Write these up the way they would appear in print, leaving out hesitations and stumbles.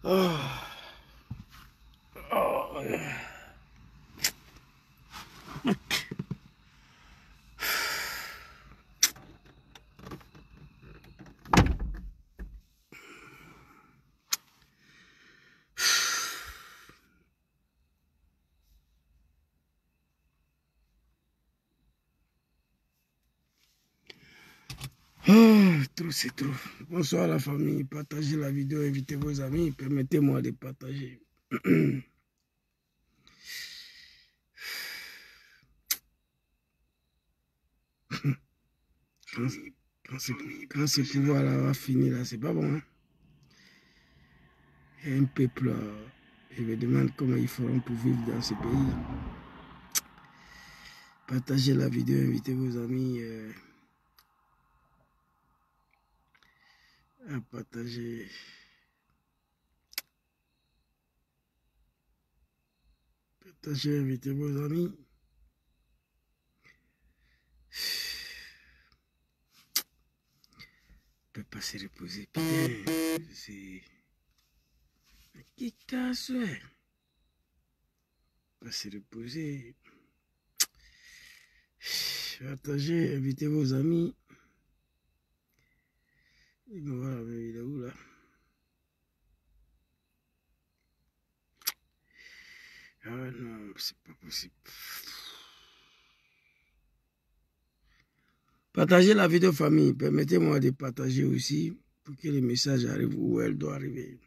Oh. Oh. Trop, c'est trop. Bonsoir la famille. Partagez la vidéo, invitez vos amis. Permettez-moi de partager. Quand ce pouvoir là va finir, là, c'est pas bon. Hein? Il y a un peuple, je me demande comment ils feront pour vivre dans ce pays. Partagez la vidéo, invitez vos amis à partager. Partagez, invitez vos amis. On ne peut pas se reposer. Putain, c'est... Qui casse, ouais. Pas se reposer. Partagez, invitez vos amis. Il me voit, il est où là? Ah non, c'est pas possible. Partagez la vidéo famille. Permettez-moi de partager aussi pour que le message arrive où elle doit arriver.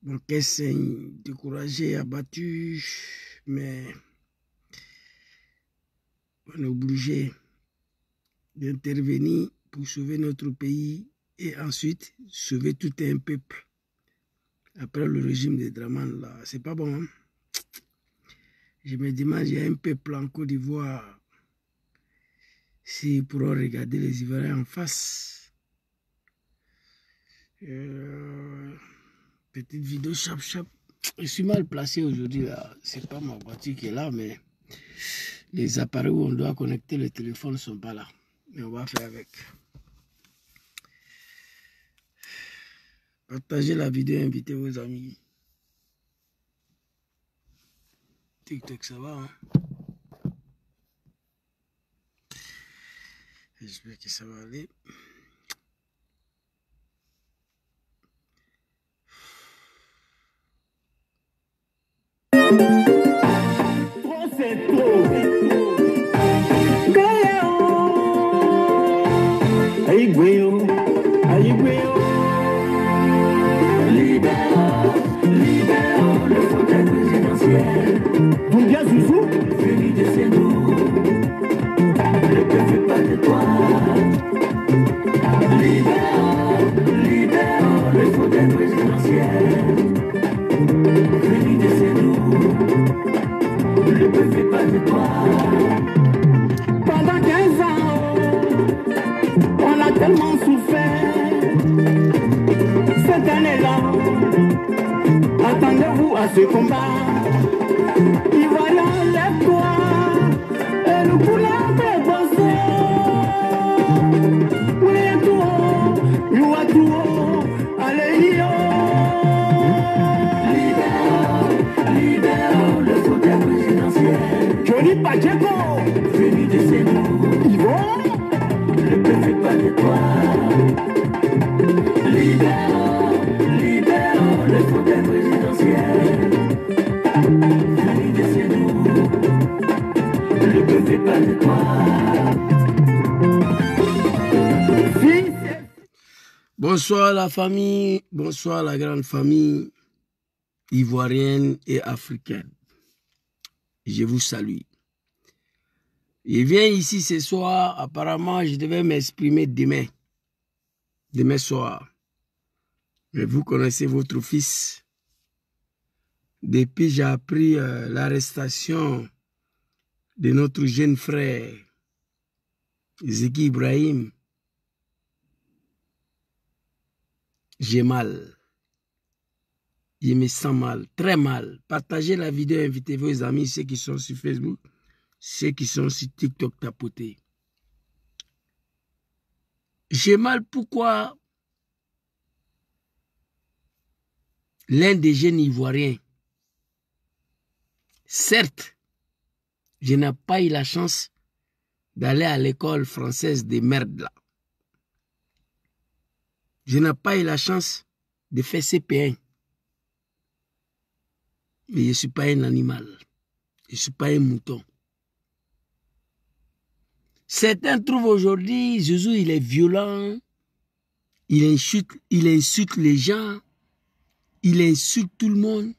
Mon cœur saigne, découragé, abattu, mais on est obligé d'intervenir pour sauver notre pays et ensuite sauver tout un peuple. Après le régime de Draman, là, c'est pas bon. Hein? Je me demande, il y a un peuple en Côte d'Ivoire, s'ils pourront regarder les Ivoiriens en face. Petite vidéo chap. Je suis mal placé aujourd'hui, là. C'est pas ma voiture qui est là, mais les appareils où on doit connecter le téléphone ne sont pas là. Mais on va faire avec. Partagez la vidéo, invitez vos amis. TikTok, ça va, hein? J'espère que ça va aller. Trop, c'est trop. Libérons le fauteuil présidentiel. Doumbia Zouzou, venu de chez nous. Ne te fais pas de toi. Libérons le fauteuil présidentiel. Venu de chez nous. Ne te fais pas de toi. Pendant 15 ans, on a tellement souffert. Cette année-là, attendez-vous à ce combat. Ivoiriens, lève-toi et nous voulons faire bosser. Oui, tout haut, nous à tout haut, allez, yo. Libérons le fauteuil présidentiel. Johnny Pacheco, venu de chez nous. Yvon, ne te fais pas de toi. Libérons le fauteuil présidentiel. Venu de chez nous. Ne te fais pas de toi. Bonsoir la famille, bonsoir la grande famille ivoirienne et africaine. Je vous salue. Je viens ici ce soir, apparemment je devais m'exprimer demain soir. Mais vous connaissez votre fils. Depuis j'ai appris l'arrestation de notre jeune frère, Zeki Ibrahim, j'ai mal. Je me sens mal, très mal. Partagez la vidéo, invitez vos amis, ceux qui sont sur Facebook, ceux qui sont sur TikTok, tapotez. J'ai mal, pourquoi? l'un des jeunes Ivoiriens. Certes, je n'ai pas eu la chance d'aller à l'école française des merdes là. Je n'ai pas eu la chance de faire CP1. Mais je ne suis pas un animal. Je ne suis pas un mouton. Certains trouvent aujourd'hui, Jésus, il est violent, il insulte les gens, il insulte tout le monde.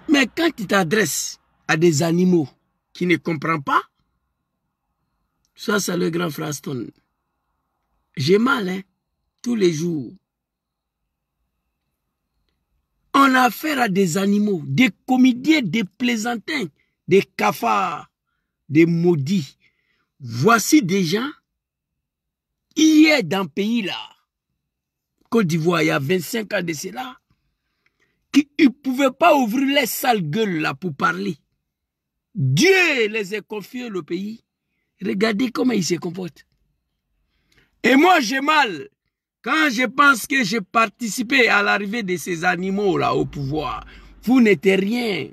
Mais quand tu t'adresses à des animaux qui ne comprennent pas, ça c'est le grand frère Stone. J'ai mal, hein, tous les jours. On a affaire à des animaux, des comédiens, des plaisantins, des cafards, des maudits. Voici des gens, hier dans le pays là, Côte d'Ivoire, il y a 25 ans de cela, qui ne pouvaient pas ouvrir les sales gueules là pour parler. Dieu les a confiés le pays. Regardez comment ils se comportent. Et moi, j'ai mal quand je pense que j'ai participé à l'arrivée de ces animaux-là au pouvoir. Vous n'êtes rien.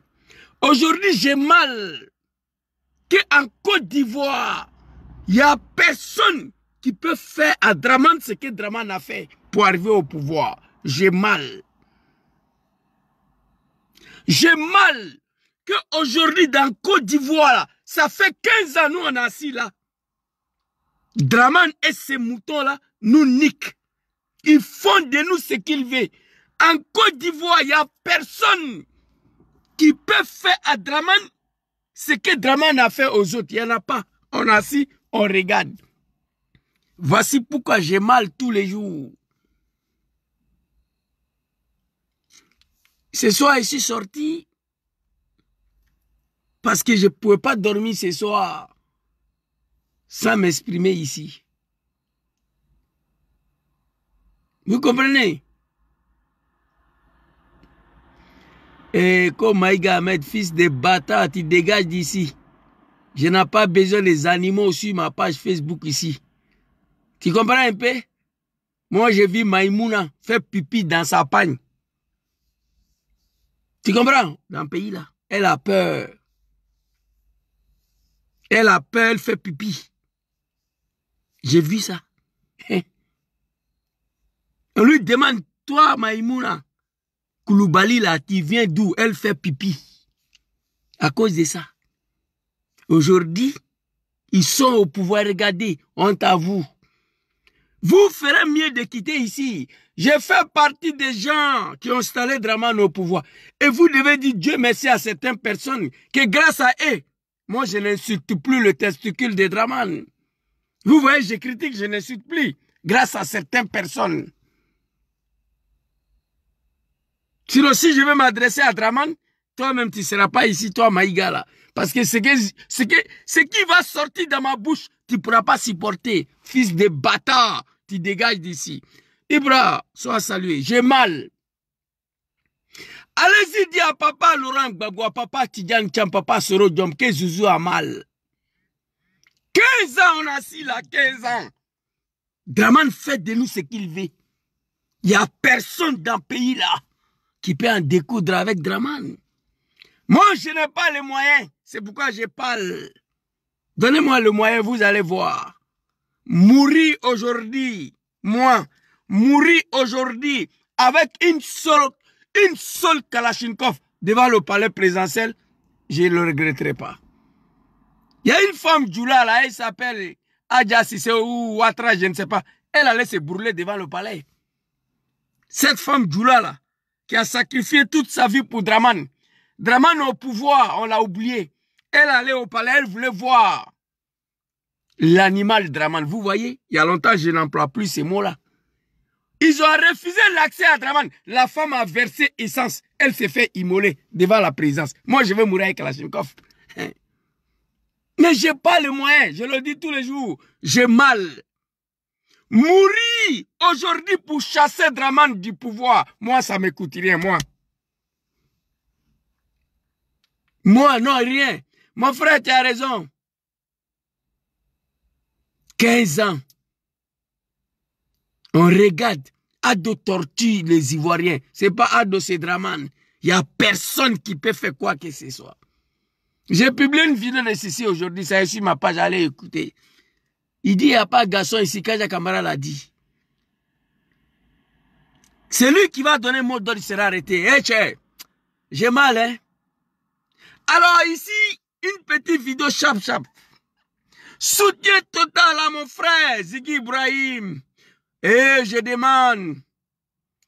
Aujourd'hui, j'ai mal qu'en Côte d'Ivoire, il n'y a personne qui peut faire à Dramane ce que Dramane a fait pour arriver au pouvoir. J'ai mal. J'ai mal qu'aujourd'hui, dans Côte d'Ivoire, ça fait 15 ans, nous, on est assis là. Dramane et ces moutons-là nous niquent. Ils font de nous ce qu'ils veulent. En Côte d'Ivoire, il n'y a personne qui peut faire à Dramane ce que Dramane a fait aux autres. Il n'y en a pas. On est assis, on regarde. Voici pourquoi j'ai mal tous les jours. Ce soir, je suis sorti parce que je ne pouvais pas dormir ce soir sans m'exprimer ici. Vous comprenez? Et comme Maïga Ahmed, fils de bâtard, tu dégages d'ici. Je n'ai pas besoin des animaux sur ma page Facebook ici. Tu comprends un peu? Moi, j'ai vu Maïmouna faire pipi dans sa pagne. Tu comprends? Dans le pays là. Elle a peur. Elle a peur, elle fait pipi. J'ai vu ça. On lui demande, toi, Maïmouna, Koulibaly là, tu viens d'où? Elle fait pipi. À cause de ça. Aujourd'hui, ils sont au pouvoir. Regardez, honte à vous. Vous ferez mieux de quitter ici. Je fais partie des gens qui ont installé Dramane au pouvoir. Et vous devez dire Dieu merci à certaines personnes que grâce à eux, moi je n'insulte plus le testicule de Dramane. Vous voyez, je critique, je n'insulte plus. Grâce à certaines personnes. Sinon, si je veux m'adresser à Dramane, toi-même tu ne seras pas ici, toi Maïga là. Parce que ce qui va sortir dans ma bouche, tu ne pourras pas supporter. Fils de bâtard, tu dégages d'ici. Ibra, sois salué. J'ai mal. Allez-y dire à papa Laurent Gbagbo, à papa Tidjane Tcham, papa Soro Diom, que Zouzou a mal. 15 ans on a assis là, 15 ans. Dramane fait de nous ce qu'il veut. Il n'y a personne dans le pays là qui peut en découdre avec Dramane. Moi, je n'ai pas les moyens. C'est pourquoi je parle. Donnez-moi le moyen, vous allez voir. Mourir aujourd'hui, moi, mourir aujourd'hui avec une seule Kalachnikov devant le palais présidentiel, je ne le regretterai pas. Il y a une femme Djoula là, elle s'appelle Adja Sissé ou Ouattara, je ne sais pas. Elle allait se brûler devant le palais. Cette femme Djoula là, qui a sacrifié toute sa vie pour Dramane. Dramane au pouvoir, on l'a oublié. Elle allait au palais, elle voulait voir l'animal Dramane. Vous voyez, il y a longtemps, je n'emploie plus ces mots-là. Ils ont refusé l'accès à Dramane. La femme a versé essence. Elle s'est fait immoler devant la présidence. Moi, je vais mourir avec Kalachnikov. Mais je n'ai pas les moyens. Je le dis tous les jours. J'ai mal. Mourir aujourd'hui pour chasser Dramane du pouvoir, moi, ça ne me coûte rien, moi. Moi, non, rien. Mon frère, tu as raison. 15 ans. On regarde. Ado torture les Ivoiriens. C'est pas Ado, c'est Draman. Il n'y a personne qui peut faire quoi que ce soit. J'ai publié une vidéo de ceci aujourd'hui, ça est sur ma page, allez écouter. Il dit, il n'y a pas de garçon ici, Kaja Kamara l'a dit. C'est lui qui va donner mot d'ordre, il sera arrêté. Eh, hey, j'ai mal, hein. Alors ici, une petite vidéo chap. Soutien total à mon frère, Ziggy Ibrahim. Et je demande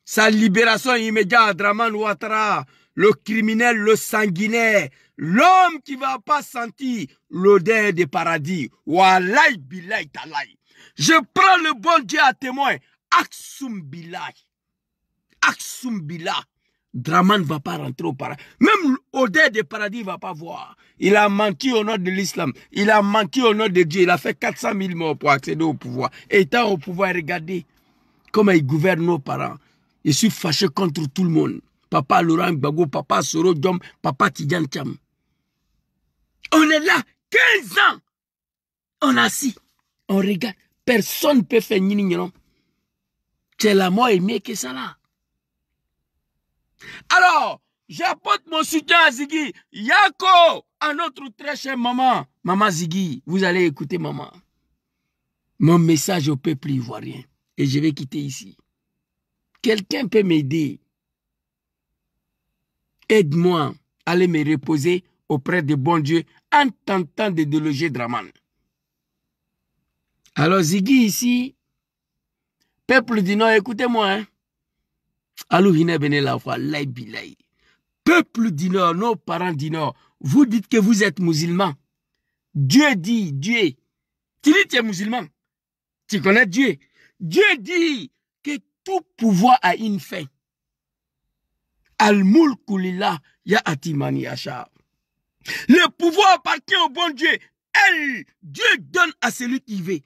sa libération immédiate à Draman Ouattara, le criminel, le sanguinaire, l'homme qui ne va pas sentir l'odeur des paradis. Wallahi billahi talahi. Je prends le bon Dieu à témoin. Aksum billahi. Aksum billah. Draman ne va pas rentrer au paradis. Même l'odeur des paradis ne va pas voir. Il a menti au nom de l'islam. Il a menti au nom de Dieu. Il a fait 400 000 morts pour accéder au pouvoir. Et étant au pouvoir, regardez comment il gouverne nos parents. Je suis fâché contre tout le monde. Papa Laurent Gbagbo, papa Soro Diom, papa Tidjan Cham. On est là, 15 ans. On est assis. On regarde. Personne ne peut faire ni. C'est la mort est mieux que ça là. Alors, j'apporte mon soutien à Ziggy. Yako, à notre très chère maman. Maman Ziggy, vous allez écouter maman. Mon message au peuple ivoirien. Et je vais quitter ici. Quelqu'un peut m'aider. Aide-moi à aller me reposer auprès de bon Dieu en tentant de déloger Draman. Alors Ziggy ici, peuple du Nord, écoutez-moi. Hein? Peuple du Nord, nos parents du Nord, vous dites que vous êtes musulmans. Dieu dit, Dieu. Tu dis que tu es musulman. Tu connais Dieu. Dieu dit que tout pouvoir a une fin. Al-mulku lillah ya'atimani yasha. Le pouvoir appartient au bon Dieu. Dieu donne à celui qui veut.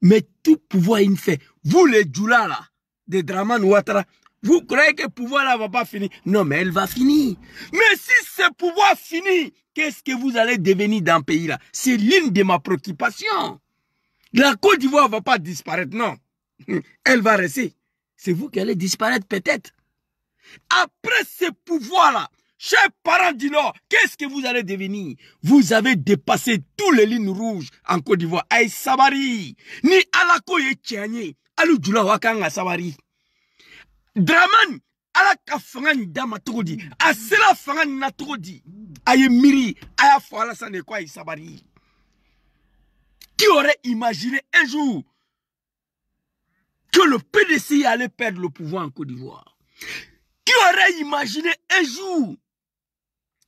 Mais tout pouvoir a une fin. Vous les djoula là, de Draman Ouattara, vous croyez que le pouvoir là va pas finir? Non, mais elle va finir. Mais si ce pouvoir finit, qu'est-ce que vous allez devenir dans le pays là? C'est l'une de ma préoccupation. La Côte d'Ivoire ne va pas disparaître, non. Elle va rester. C'est vous qui allez disparaître peut-être. Après ce pouvoir-là, chers parents du Nord, qu'est-ce que vous allez devenir? Vous avez dépassé toutes les lignes rouges en Côte d'Ivoire. Aïe Sabari, ni Alako ye Tchanye, Alou Djoula Wakanga Sabari. Draman, Alaka Fangani Dama Trodi, Asela Fangani Natrodi, Aïe Miri, Aya Fala Sane quoi Sabari. Qui aurait imaginé un jour que le PDC allait perdre le pouvoir en Côte d'Ivoire? Qui aurait imaginé un jour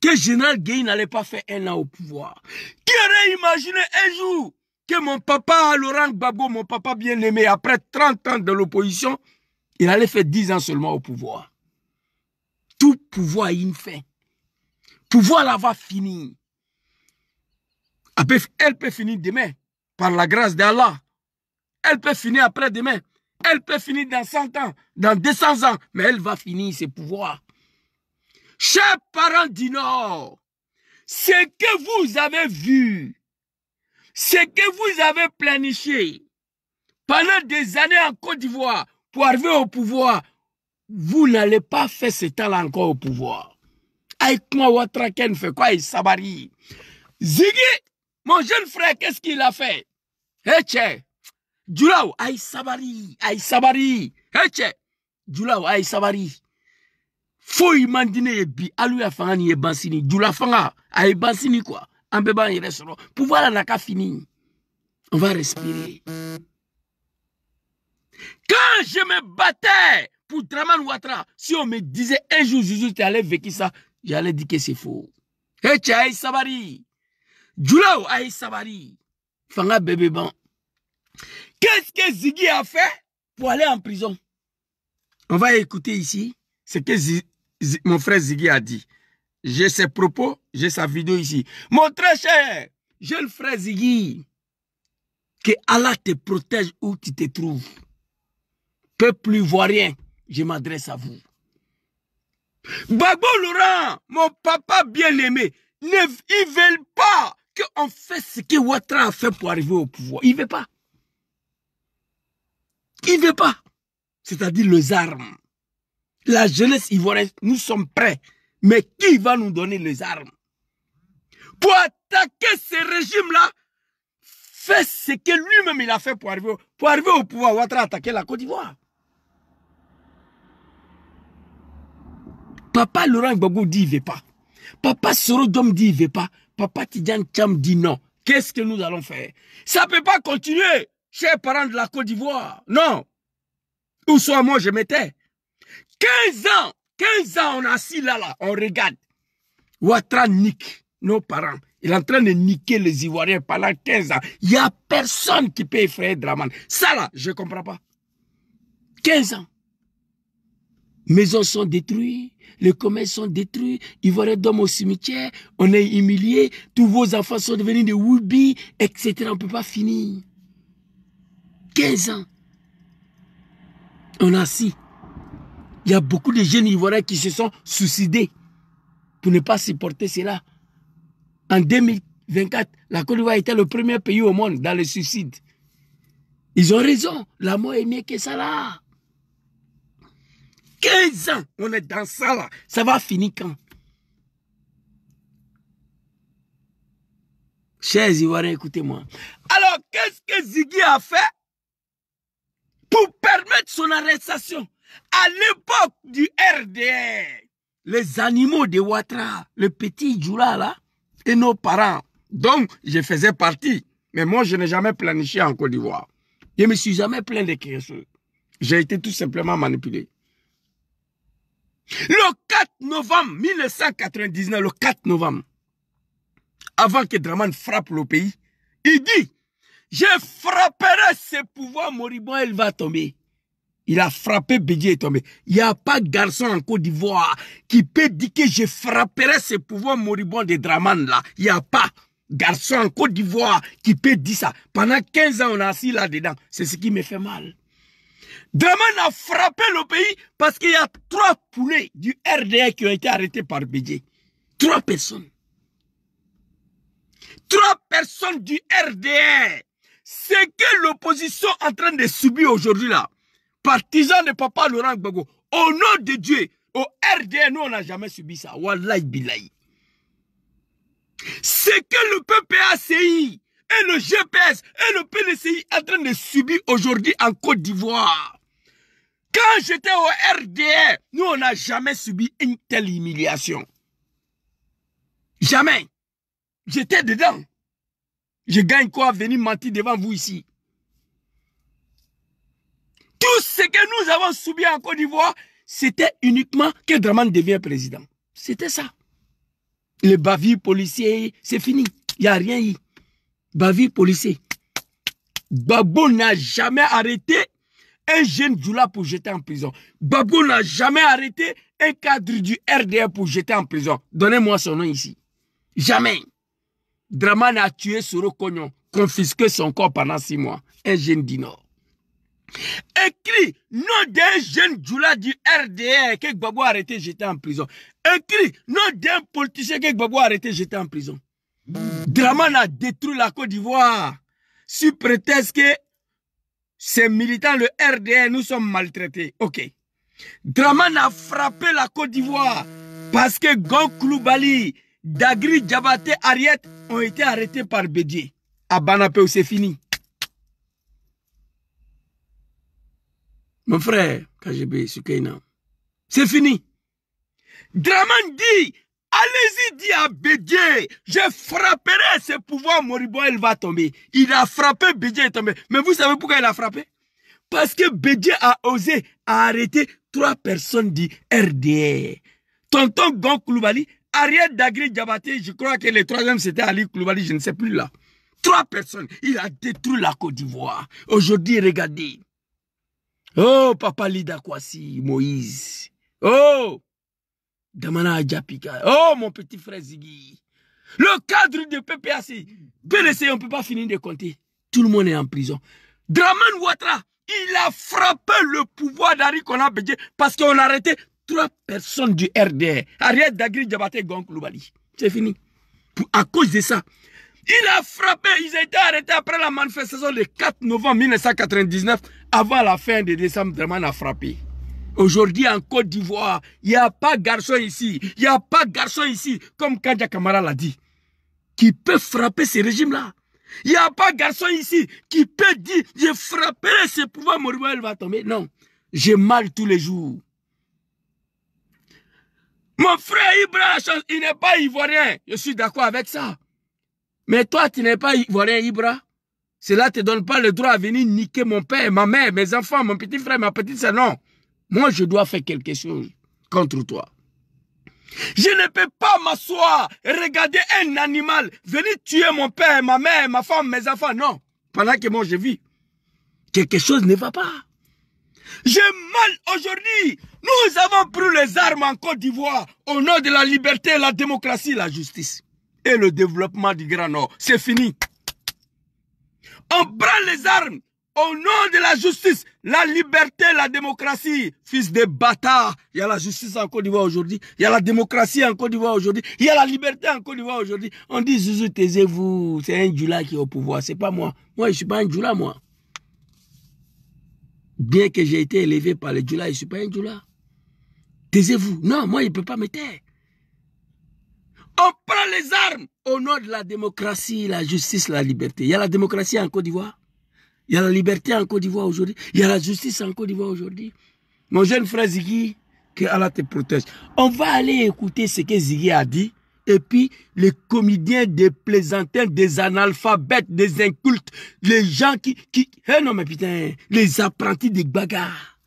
que Général Gueye n'allait pas faire 1 an au pouvoir? Qui aurait imaginé un jour que mon papa Laurent Gbagbo, mon papa bien-aimé, après 30 ans de l'opposition, il allait faire 10 ans seulement au pouvoir? Tout pouvoir a une fin. Pouvoir là va finir. Elle peut finir demain, par la grâce d'Allah. Elle peut finir après-demain. Elle peut finir dans 100 ans, dans 200 ans, mais elle va finir ses pouvoirs. Chers parents du Nord, ce que vous avez vu, ce que vous avez planifié pendant des années en Côte d'Ivoire pour arriver au pouvoir, vous n'allez pas faire ce temps-là encore au pouvoir. Avec moi, Ouattara Ken fait quoi? Il Sabari. Ziggy, mon jeune frère, qu'est-ce qu'il a fait? Hey, Djoulaou, aïe Sabari, Heche, Djoulaou, aïe Sabari. Faut y mandiner bi, alou ya fangani ye bansini, Djoula fanga, aïe bansini quoi. En bébé, il reste là. Pouvoir n'a qu'à finir. On va respirer. Quand je me battais pour Draman Ouattara, si on me disait un jour, Jésus, tu allais vécu ça, j'allais dire que c'est faux. Heche, aïe Sabari. Djoulaou, aïe Sabari. Fanga bébé ban. Qu'est-ce que Ziggy a fait pour aller en prison? On va écouter ici ce que mon frère Ziggy a dit. J'ai ses propos, j'ai sa vidéo ici. Mon très cher jeune frère Ziggy, que Allah te protège où tu te trouves. Peuple ivoirien, je m'adresse à vous. Gbagbo Laurent, mon papa bien-aimé, ils ne veulent pas qu'on fasse ce que Ouattara a fait pour arriver au pouvoir. Il ne veut pas. Il ne veut pas. c'est-à-dire les armes. La jeunesse ivoirienne, nous sommes prêts. Mais qui va nous donner les armes? Pour attaquer ces régimes-là, fait ce que lui-même il a fait pour arriver au pouvoir. Ouattara a attaqué la Côte d'Ivoire. Papa Laurent Gbagbo dit il ne veut pas. Papa Soro Dom dit il ne veut pas. Papa Tidjane Tcham dit non. Qu'est-ce que nous allons faire? Ça ne peut pas continuer, chers parents de la Côte d'Ivoire. Non. Où soit moi, je m'étais. 15 ans, on est assis là, on regarde. Ouattara nique nos parents. Il est en train de niquer les Ivoiriens pendant 15 ans. Il n'y a personne qui peut effrayer Dramane. Ça là, je ne comprends pas. 15 ans. Maisons sont détruites, les commerces sont détruits, Ivoiriens dorment au cimetière, on est humiliés, tous vos enfants sont devenus des woubis, etc. On ne peut pas finir. 15 ans. On est assis. Il y a beaucoup de jeunes Ivoiriens qui se sont suicidés pour ne pas supporter cela. En 2024, la Côte d'Ivoire était le premier pays au monde dans le suicide. Ils ont raison. La mort est mieux que ça là. 15 ans, on est dans ça là. Ça va finir quand? Chers Ivoiriens, écoutez-moi. Alors, qu'est-ce que Ziggy a fait pour permettre son arrestation? À l'époque du RDR, les animaux de Ouattara, le petit Djoula là, et nos parents, dont je faisais partie, mais moi je n'ai jamais planifié en Côte d'Ivoire. Je ne me suis jamais plaint de quelque chose. J'ai été tout simplement manipulé. Le 4 novembre 1999, le 4 novembre, avant que Dramane frappe le pays, il dit, je frapperai ce pouvoir moribond, elle va tomber. Il a frappé, Bédié est tombé. Il n'y a pas de garçon en Côte d'Ivoire qui peut dire que je frapperai ce pouvoir moribond de Dramane là. Il n'y a pas de garçon en Côte d'Ivoire qui peut dire ça. Pendant 15 ans, on a assis là-dedans. C'est ce qui me fait mal. Dramane a frappé le pays parce qu'il y a 3 poulets du RDR qui ont été arrêtés par Bédié. 3 personnes. 3 personnes du RDR. Ce que l'opposition est en train de subir aujourd'hui là. Partisans de Papa Laurent Gbagbo, au nom de Dieu, au RDR, nous on n'a jamais subi ça. Wallahi billahi. Ce que le PPACI et le GPS et le PNCI sont en train de subir aujourd'hui en Côte d'Ivoire. Quand j'étais au RDR, nous on n'a jamais subi une telle humiliation. Jamais. J'étais dedans. Je gagne quoi à venir mentir devant vous ici? Tout ce que nous avons subi en Côte d'Ivoire, c'était uniquement que Dramane devient président. C'était ça. Les bavures policiers, c'est fini. Il n'y a rien eu. Bavures policiers. Gbagbo n'a jamais arrêté un jeune Djoula pour jeter en prison. Gbagbo n'a jamais arrêté un cadre du RDR pour jeter en prison. Donnez-moi son nom ici. Jamais. Dramane a tué Soro Kognon, confisqué son corps pendant 6 mois. Un jeune du Nord. Écrit nom d'un jeune Djoula du RDR que Gbagbo a arrêté jeté en prison. Écrit nom d'un politicien que Gbagbo a arrêté jeté en prison. Dramane a détruit la Côte d'Ivoire sous prétexte que ces militants, le RDR, nous sommes maltraités. Ok. Dramane a frappé la Côte d'Ivoire parce que Gon Coulibaly, Dagri Diabaté, Ariet ont été arrêtés par Bédié. À Banapé, c'est fini. Mon frère, KGB, Sukaina, c'est fini. Dramane dit, allez-y, dit à Bédié, je frapperai ce pouvoir moribond, il va tomber. Il a frappé, Bédié est tombé. Mais vous savez pourquoi il a frappé? Parce que Bédié a osé arrêter 3 personnes du RDR. Tonton Gon Coulibaly, Ariel Dagri Diabaté, je crois que le 3e c'était Ali Coulibaly, je ne sais plus là. 3 personnes, il a détruit la Côte d'Ivoire. Aujourd'hui, regardez. Oh, Papa Lida Kwasi, Moïse. Oh, Damana Adjapika. Oh, mon petit frère Ziggy. Le cadre de PPAC. PNC, on ne peut pas finir de compter. Tout le monde est en prison. Dramane Ouattara, il a frappé le pouvoir d'Ari Kona Bédié parce qu'on a arrêté 3 personnes du RDR. Ariel Dagri Diabaté Gon Coulibaly. C'est fini. À cause de ça. Il a frappé, ils ont été arrêtés après la manifestation le 4 novembre 1999 avant la fin de décembre, Dramane a frappé. Aujourd'hui, en Côte d'Ivoire, il n'y a pas garçon ici, il n'y a pas garçon ici, comme Kadja Kamara l'a dit, qui peut frapper ces régimes-là. Il n'y a pas garçon ici qui peut dire, je frapperai ce pouvoir, Moriba, elle va tomber. Non, j'ai mal tous les jours. Mon frère Ibra, il n'est pas ivoirien. Je suis d'accord avec ça. Mais toi, tu n'es pas ivoirien, Ibra. Cela ne te donne pas le droit à venir niquer mon père, ma mère, mes enfants, mon petit frère, ma petite soeur. Non. Moi, je dois faire quelque chose contre toi. Je ne peux pas m'asseoir et regarder un animal venir tuer mon père, ma mère, ma femme, mes enfants. Non. Pendant que moi, je vis. Quelque chose ne va pas. J'ai mal aujourd'hui. Nous avons pris les armes en Côte d'Ivoire au nom de la liberté, la démocratie, la justice et le développement du Grand Nord. C'est fini. On prend les armes au nom de la justice, la liberté, la démocratie. Fils de bâtard, il y a la justice en Côte d'Ivoire aujourd'hui, il y a la démocratie en Côte d'Ivoire aujourd'hui, il y a la liberté en Côte d'Ivoire aujourd'hui. On dit Zouzou, taisez-vous, c'est un Djoula qui est au pouvoir, c'est pas moi. Moi, je ne suis pas un Djoula, moi. Bien que j'ai été élevé par les Djoula, je ne suis pas un Djoula. Taisez-vous. Non, moi, il ne peut pas me taire. On prend les armes au nom de la démocratie, la justice, la liberté. Il y a la démocratie en Côte d'Ivoire. Il y a la liberté en Côte d'Ivoire aujourd'hui. Il y a la justice en Côte d'Ivoire aujourd'hui. Mon jeune frère Ziggy, que Allah te protège. On va aller écouter ce que Ziggy a dit. Et puis, les comédiens, des plaisantins, des analphabètes, des incultes, les gens qui non mais putain, les apprentis des bagarres.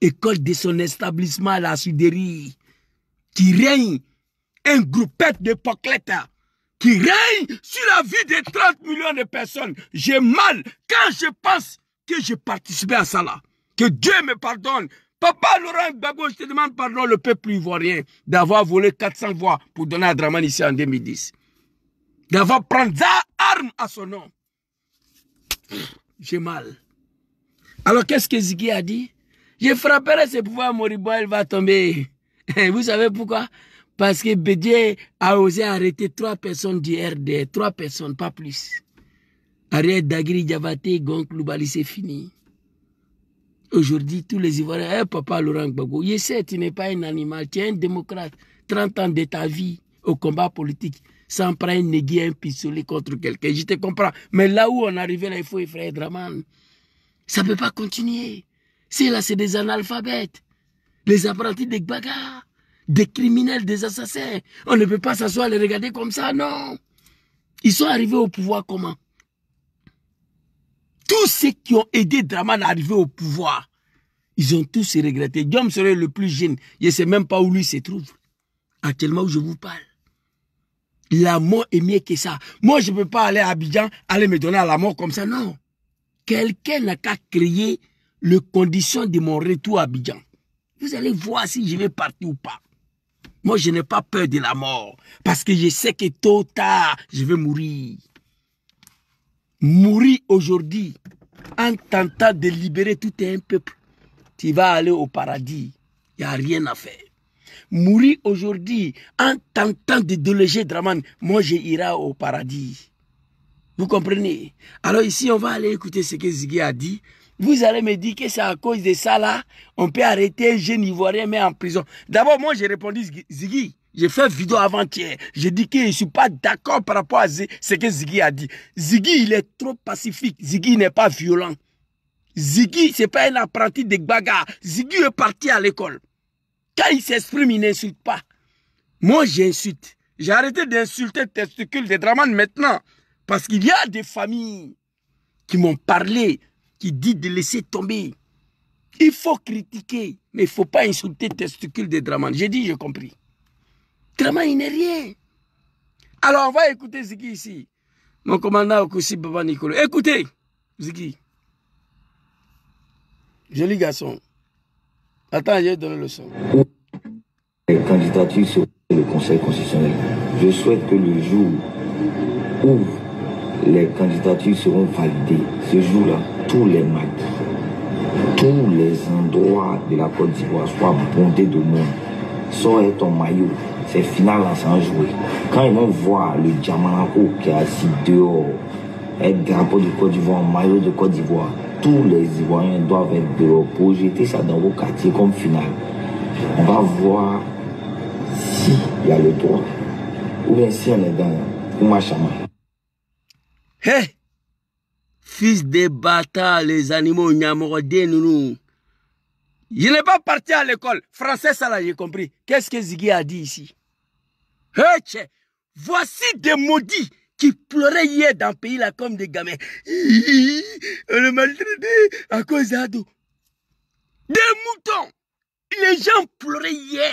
École de son établissement à la Suderie, qui règne, un groupette de poclettes, qui règne sur la vie de 30 millions de personnes. J'ai mal quand je pense que j'ai participé à ça là. Que Dieu me pardonne. Papa Laurent Gbagbo, je te demande pardon, le peuple ivoirien, d'avoir volé 400 voix pour donner à Dramane ici en 2010. D'avoir pris arme à son nom. J'ai mal. Alors qu'est-ce que Ziggy a dit? Je frapperai ce pouvoir, Moriba, elle va tomber. Vous savez pourquoi? Parce que Bédié a osé arrêter 3 personnes du RD, 3 personnes, pas plus. Ariel Dagri, Diabaté, Gonk, Loubali, c'est fini. Aujourd'hui, tous les Ivoiriens, papa Laurent Gbagbo, je sais, tu n'es pas un animal, tu es un démocrate. 30 ans de ta vie au combat politique, sans prendre un négui, un pistolet contre quelqu'un. Je te comprends. Mais là où on arrivait, là, il faut effrayer Dramane. Ça ne peut pas continuer. C'est là, c'est des analphabètes. Les apprentis des bagarres, des criminels, des assassins. On ne peut pas s'asseoir et les regarder comme ça, non. Ils sont arrivés au pouvoir comment? Tous ceux qui ont aidé Dramane à arriver au pouvoir, ils ont tous regretté. Guillaume serait le plus jeune. Je ne sais même pas où lui se trouve. Actuellement où je vous parle. La mort est mieux que ça. Moi, je ne peux pas aller à Abidjan, aller me donner à la mort comme ça. Non. Quelqu'un n'a qu'à créer les conditions de mon retour à Abidjan. Vous allez voir si je vais partir ou pas. Moi, je n'ai pas peur de la mort. Parce que je sais que tôt ou tard, je vais mourir. Mourir aujourd'hui, en tentant de libérer tout un peuple, tu vas aller au paradis. Il n'y a rien à faire. Mourir aujourd'hui, en tentant de déloger Dramane, moi, j'irai au paradis. Vous comprenez? Alors ici, on va aller écouter ce que Ziggy a dit. Vous allez me dire que c'est à cause de ça là, on peut arrêter un jeune Ivoirien mais en prison. D'abord, moi j'ai répondu Ziggy, j'ai fait une vidéo avant-hier. J'ai dit que je ne suis pas d'accord par rapport à ce que Ziggy a dit. Ziggy, il est trop pacifique. Ziggy n'est pas violent. Ziggy, ce n'est pas un apprenti de bagarre. Ziggy est parti à l'école. Quand il s'exprime, il n'insulte pas. Moi, j'insulte. J'ai arrêté d'insulter le testicule de Dramane maintenant. Parce qu'il y a des familles qui m'ont parlé, qui disent de laisser tomber. Il faut critiquer, mais il ne faut pas insulter le testicule de Dramane. J'ai dit, j'ai compris. Dramane, il n'est rien. Alors, on va écouter Ziggy ici. Mon commandant Okoussi Baba Nicolo. Écoutez, Ziggy. Joli garçon. Attends, je vais donner le son. Les candidatures sur le Conseil constitutionnel. Je souhaite que le jour où les candidatures seront validées, ce jour-là, tous les matchs, tous les endroits de la Côte d'Ivoire soient bondés de monde. Sors ton maillot, c'est final là sans jouer. Quand ils vont voir le Diamanako qui est assis dehors, un drapeau de Côte d'Ivoire, un maillot de Côte d'Ivoire. Tous les Ivoiriens doivent être dehors pour jeter ça dans vos quartiers comme finale. On va voir s'il y a le droit ou bien si on est dans Oumachama. Hé! Fils de bâtards, les animaux, Nyamorodé, nounou. Je n'ai pas parti à l'école. Français, ça là, j'ai compris. Qu'est-ce que Ziggy a dit ici? Hé, voici des maudits qui pleuraient hier dans le pays là comme des gamins. On le maltraité à cause d'ado. Des moutons. Les gens pleuraient hier.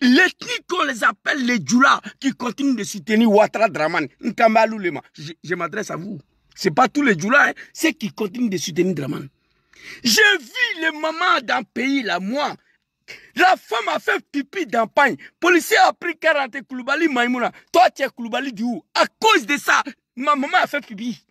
L'ethnie qu'on les appelle les Djoula qui continuent de soutenir Ouattara Draman. Je m'adresse à vous. Ce n'est pas tous les Djoula, hein, ceux qui continuent de soutenir Draman. J'ai vu les mamans dans le pays là, moi. La femme a fait pipi dans le pagne. Policier a pris 40 Koulibaly Maïmouna. Toi, tu es Koulibaly du où? À cause de ça, ma maman a fait pipi.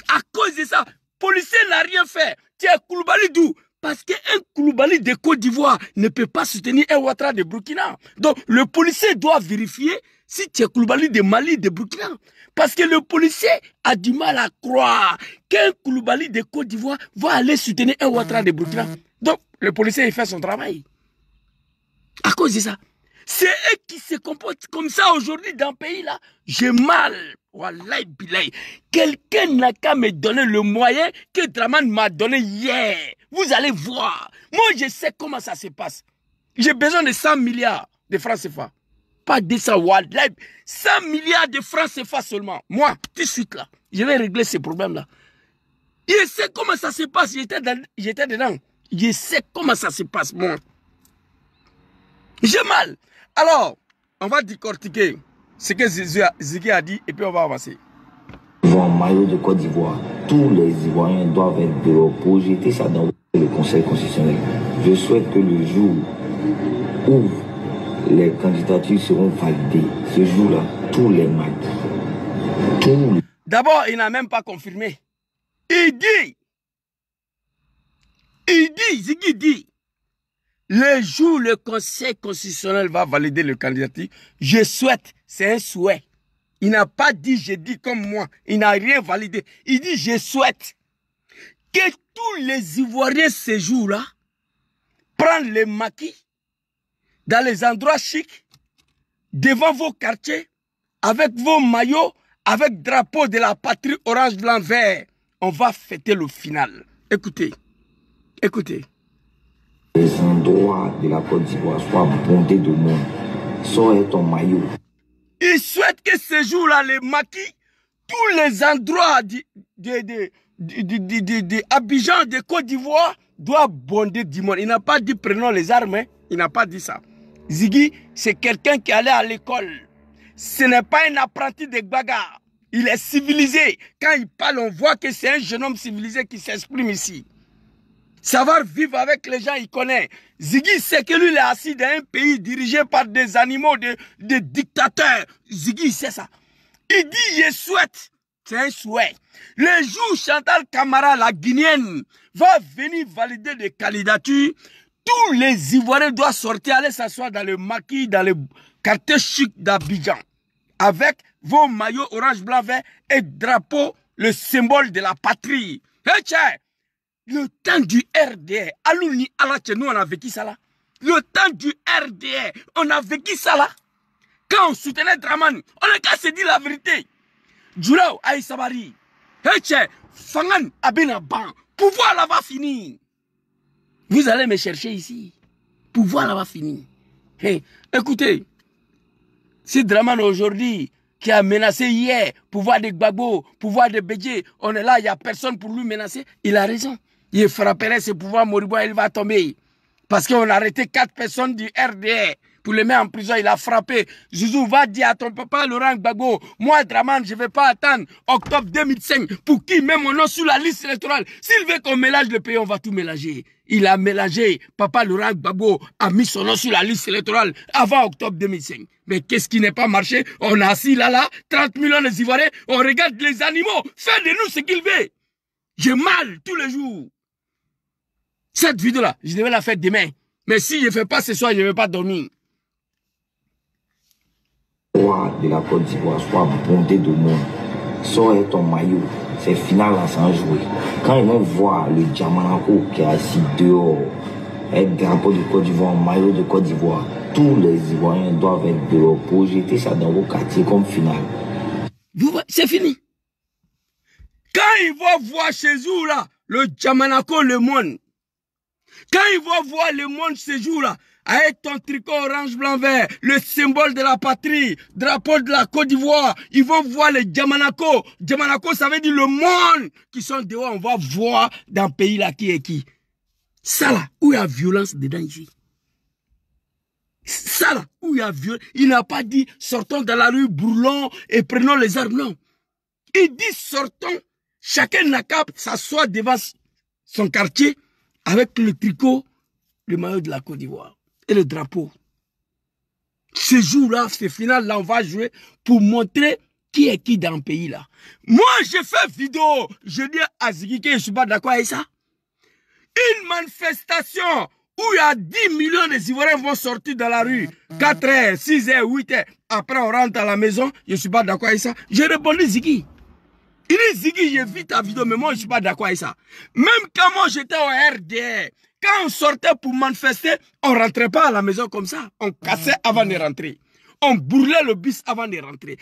À cause de ça, policier n'a rien fait. Tu es Koulibaly d'où? Parce qu'un Koulibaly de Côte d'Ivoire ne peut pas soutenir un Ouattara de Burkina. Donc, le policier doit vérifier si tu es Koulibaly de Mali, de Burkina. Parce que le policier a du mal à croire qu'un Koulibaly de Côte d'Ivoire va aller soutenir un Ouattara de Burkina. Donc, le policier, il fait son travail. À cause de ça. C'est eux qui se comportent comme ça aujourd'hui dans le pays là. J'ai mal. Wallahi billahi. Quelqu'un n'a qu'à me donner le moyen que Draman m'a donné hier. Vous allez voir. Moi, je sais comment ça se passe. J'ai besoin de 100 milliards de francs CFA. Pas 200 wallahi. 100 milliards de francs CFA seulement. Moi, tout de suite là, je vais régler ces problèmes-là. Je sais comment ça se passe. J'étais dedans. Je sais comment ça se passe, moi. J'ai mal. Alors, on va décortiquer ce que Ziggy a dit et puis on va avancer. Un maillot de Côte d'Ivoire. Tous les Ivoiriens doivent être dehors pour jeter ça dans le Conseil constitutionnel. Je souhaite que le jour où les candidatures seront validées, ce jour-là, tous les matchs. D'abord, il n'a même pas confirmé. Ziggy dit, le jour où le Conseil constitutionnel va valider le candidature, je souhaite, c'est un souhait. Il n'a pas dit je dis comme moi, il n'a rien validé. Il dit je souhaite que tous les Ivoiriens ce jour-là prennent les maquis dans les endroits chics, devant vos quartiers, avec vos maillots, avec drapeau de la patrie orange, blanc, vert. On va fêter le final. Écoutez, écoutez. Les endroits de la Côte d'Ivoire soient bondés de monde. Sors ton maillot. Il souhaite que ce jour-là, les maquis, tous les endroits d'Abidjan, de Côte d'Ivoire, doivent bonder du monde. Il n'a pas dit prenons les armes, hein. Il n'a pas dit ça. Ziggy, c'est quelqu'un qui allait à l'école. Ce n'est pas un apprenti de bagarre. Il est civilisé. Quand il parle, on voit que c'est un jeune homme civilisé qui s'exprime ici. Savoir vivre avec les gens, il connaît. Ziggy sait que lui, il est assis dans un pays dirigé par des animaux, des dictateurs. Ziggy, il sait ça. Il dit, je souhaite, c'est un souhait. Le jour où Chantal Camara, la Guinéenne, va venir valider des candidatures, tous les Ivoiriens doivent sortir, aller s'asseoir dans le maquis, dans le quartier chic d'Abidjan, avec vos maillots orange, blanc, vert et drapeau, le symbole de la patrie. Hey, tiens! Le temps du RDR, Alouni Alache, nous on a vécu ça là. Le temps du RDR, on a vécu ça là. Quand on soutenait Draman, on n'a qu'à se dire la vérité. Djoulao Aïe Sabari, Heche, Fangan Abena Ban, pouvoir là va finir. Vous allez me chercher ici. Pouvoir là va finir. Hey, écoutez, si Draman aujourd'hui, qui a menacé hier, pouvoir de Gbagbo, pouvoir de Bédé, on est là, il n'y a personne pour lui menacer, il a raison. Il frapperait ses pouvoirs moribonds, il va tomber. Parce qu'on a arrêté 4 personnes du RDR pour les mettre en prison, il a frappé. Zouzou, va dire à ton papa Laurent Gbagbo, moi Draman, je ne vais pas attendre octobre 2005 pour qu'il mette mon nom sur la liste électorale. S'il veut qu'on mélange le pays, on va tout mélanger. Il a mélangé, papa Laurent Gbagbo a mis son nom sur la liste électorale avant octobre 2005. Mais qu'est-ce qui n'est pas marché? On a assis là, 30 millions de Ivoiriens, on regarde les animaux, fait de nous ce qu'il veut. J'ai mal tous les jours. Cette vidéo-là, je devais la faire demain. Mais si je ne fais pas ce soir, je ne vais pas dormir. roi de la Côte d'Ivoire soit bondé de monde, sors ton maillot, c'est final là sans jouer. Quand ils vont voir le Djamanako qui est assis dehors, avec drapeau de Côte d'Ivoire, maillot de Côte d'Ivoire, tous les Ivoiriens doivent être dehors pour jeter ça dans vos quartiers comme final. C'est fini. Quand ils vont voir chez vous là, le Djamanako, le monde, quand ils vont voir le monde ce jour-là, avec ton tricot orange, blanc, vert, le symbole de la patrie, drapeau de la Côte d'Ivoire, ils vont voir les Djamanako. Djamanako, ça veut dire le monde qui sont dehors. On va voir dans le pays là qui est qui. Ça là, où il y a violence dedans ici. Ça là, où il y a violence. Il n'a pas dit sortons dans la rue, brûlons et prenons les armes. Non. Il dit sortons, chacun n'a qu'à s'asseoir devant son quartier avec le tricot, le maillot de la Côte d'Ivoire et le drapeau. Ce jour-là, ce final-là, on va jouer pour montrer qui est qui dans le pays là. Moi, j'ai fait vidéo. Je dis à Ziggy que je ne suis pas d'accord avec ça. Une manifestation où il y a 10 millions d'Ivoiriens vont sortir dans la rue. 4 heures, 6 heures, 8 heures. Après, on rentre à la maison. Je ne suis pas d'accord avec ça. J'ai répondu Ziggy. Il dit Ziggy, j'ai vu ta vidéo, mais moi, je ne suis pas d'accord avec ça. Même quand moi, j'étais au RDR, quand on sortait pour manifester, on ne rentrait pas à la maison comme ça. On cassait avant de rentrer. On brûlait le bus avant de rentrer.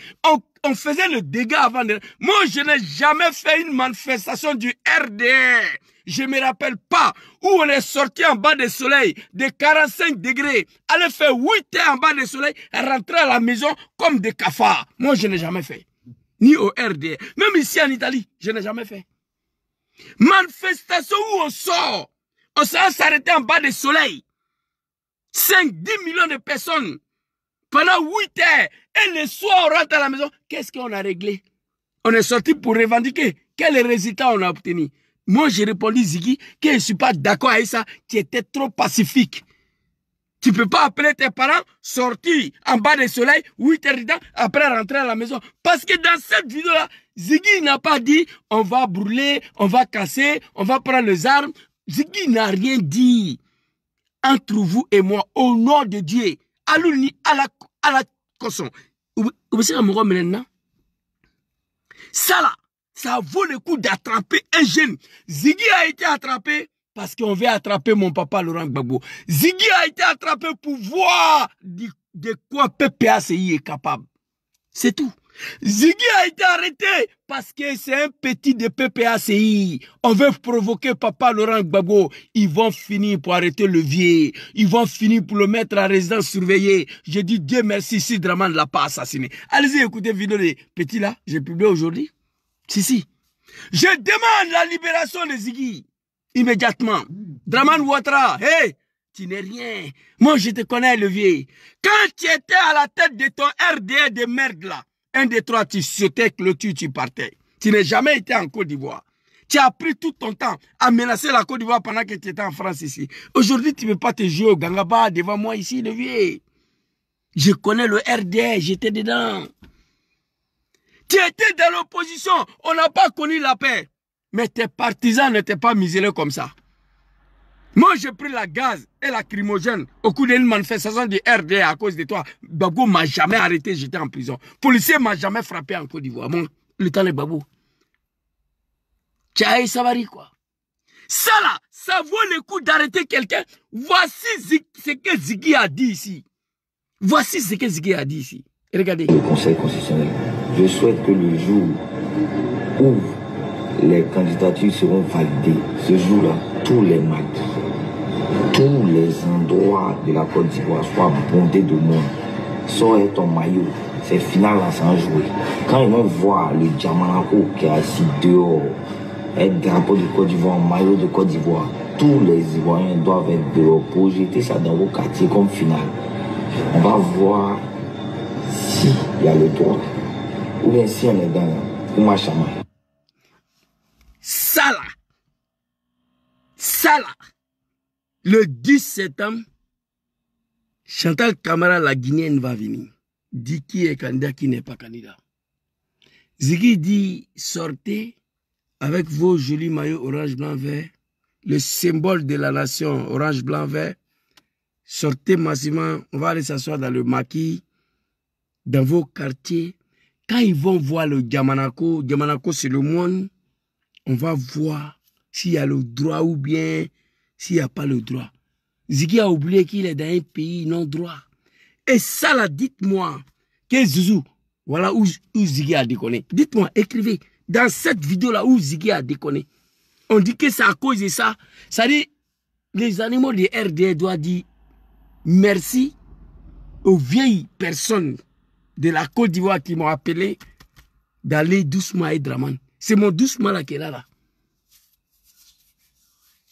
On faisait le dégât avant de rentrer. Moi, je n'ai jamais fait une manifestation du RDR. Je ne me rappelle pas où on est sorti en bas du soleil de 45 degrés. Aller faire 8 heures en bas du soleil et rentrer à la maison comme des cafards. Moi, je n'ai jamais fait. Ni au RDR. Même ici en Italie, je n'ai jamais fait. Manifestation où on sort. On s'est s'arrêter en bas du soleil. 5-10 millions de personnes. Pendant 8 heures. Et le soir, on rentre à la maison. Qu'est-ce qu'on a réglé? On est sorti pour revendiquer. Quel résultat on a obtenu? Moi, j'ai répondu, Ziggy, que je ne suis pas d'accord avec ça. Tu étais trop pacifique. Tu ne peux pas appeler tes parents, sortir en bas du soleil, 8 heures dedans, après rentrer à la maison. Parce que dans cette vidéo-là, Ziggy n'a pas dit, on va brûler, on va casser, on va prendre les armes. Ziggy n'a rien dit. Entre vous et moi, au nom de Dieu, à la cosson. Vous savez, mon maintenant, ça là, ça vaut le coup d'attraper un jeune. Ziggy a été attrapé parce qu'on veut attraper mon papa Laurent Gbagbo. Ziggy a été attrapé pour voir de quoi PPACI est capable. C'est tout. Ziggy a été arrêté parce que c'est un petit de PPACI. On veut provoquer papa Laurent Gbagbo. Ils vont finir pour arrêter le vieux. Ils vont finir pour le mettre en résidence surveillée. Je dis Dieu merci si Draman ne l'a pas assassiné. Allez-y écoutez la vidéo des petits là. J'ai publié aujourd'hui. Si. Je demande la libération de Ziggy. Immédiatement. Draman Ouattara, hey, tu n'es rien. Moi, je te connais, le vieux. Quand tu étais à la tête de ton RDR de merde là, 1, 2, 3, tu sautais, clôture, tu partais. Tu n'as jamais été en Côte d'Ivoire. Tu as pris tout ton temps à menacer la Côte d'Ivoire pendant que tu étais en France ici. Aujourd'hui, tu ne peux pas te jouer au Gangaba devant moi ici, le vieux. Je connais le RDR, j'étais dedans. Tu étais dans l'opposition, on n'a pas connu la paix. Mais tes partisans n'étaient pas muselés comme ça. Moi, j'ai pris la gaz et la lacrymogène au cours d'une manifestation du RDA à cause de toi. Gbagbo m'a jamais arrêté, j'étais en prison. Policier m'a jamais frappé en Côte d'Ivoire. Bon, le temps de Gbagbo. Tchaï Savary, quoi. Ça là, ça vaut le coup d'arrêter quelqu'un. Voici ce que Ziggy a dit ici. Voici ce que Ziggy a dit ici. Regardez. Le Conseil constitutionnel, je souhaite que le jour où les candidatures seront validées, ce jour-là, tous les matchs, tous les endroits de la Côte d'Ivoire soient bondés de monde. Sors ton maillot, c'est final là sans jouer. Quand ils vont voir le Djamanako qui est assis dehors, avec drapeau de Côte d'Ivoire, maillot de Côte d'Ivoire, tous les Ivoiriens doivent être dehors pour jeter ça dans vos quartiers comme final. On va voir s'il y a le droit ou bien si on est dans le Machama. Ça là, le 10 septembre, Chantal Camara, la Guinéenne, va venir. Dit qui est candidat, qui n'est pas candidat. Ziggy dit, sortez avec vos jolis maillots orange, blanc, vert, le symbole de la nation, orange, blanc, vert. Sortez massivement, on va aller s'asseoir dans le maquis dans vos quartiers, quand ils vont voir le Djamanako, Djamanako c'est le monde, on va voir s'il y a le droit ou bien s'il n'y a pas le droit. Ziggy a oublié qu'il est dans un pays non droit. Et ça là, dites-moi, que Zouzou, voilà où Ziggy a déconné. Dites-moi, écrivez, dans cette vidéo-là où Ziggy a déconné, on dit que c'est à cause de ça. Ça dit, les animaux de RD doivent dire merci aux vieilles personnes de la Côte d'Ivoire qui m'ont appelé d'aller doucement à Draman. C'est mon doucement là qui est là.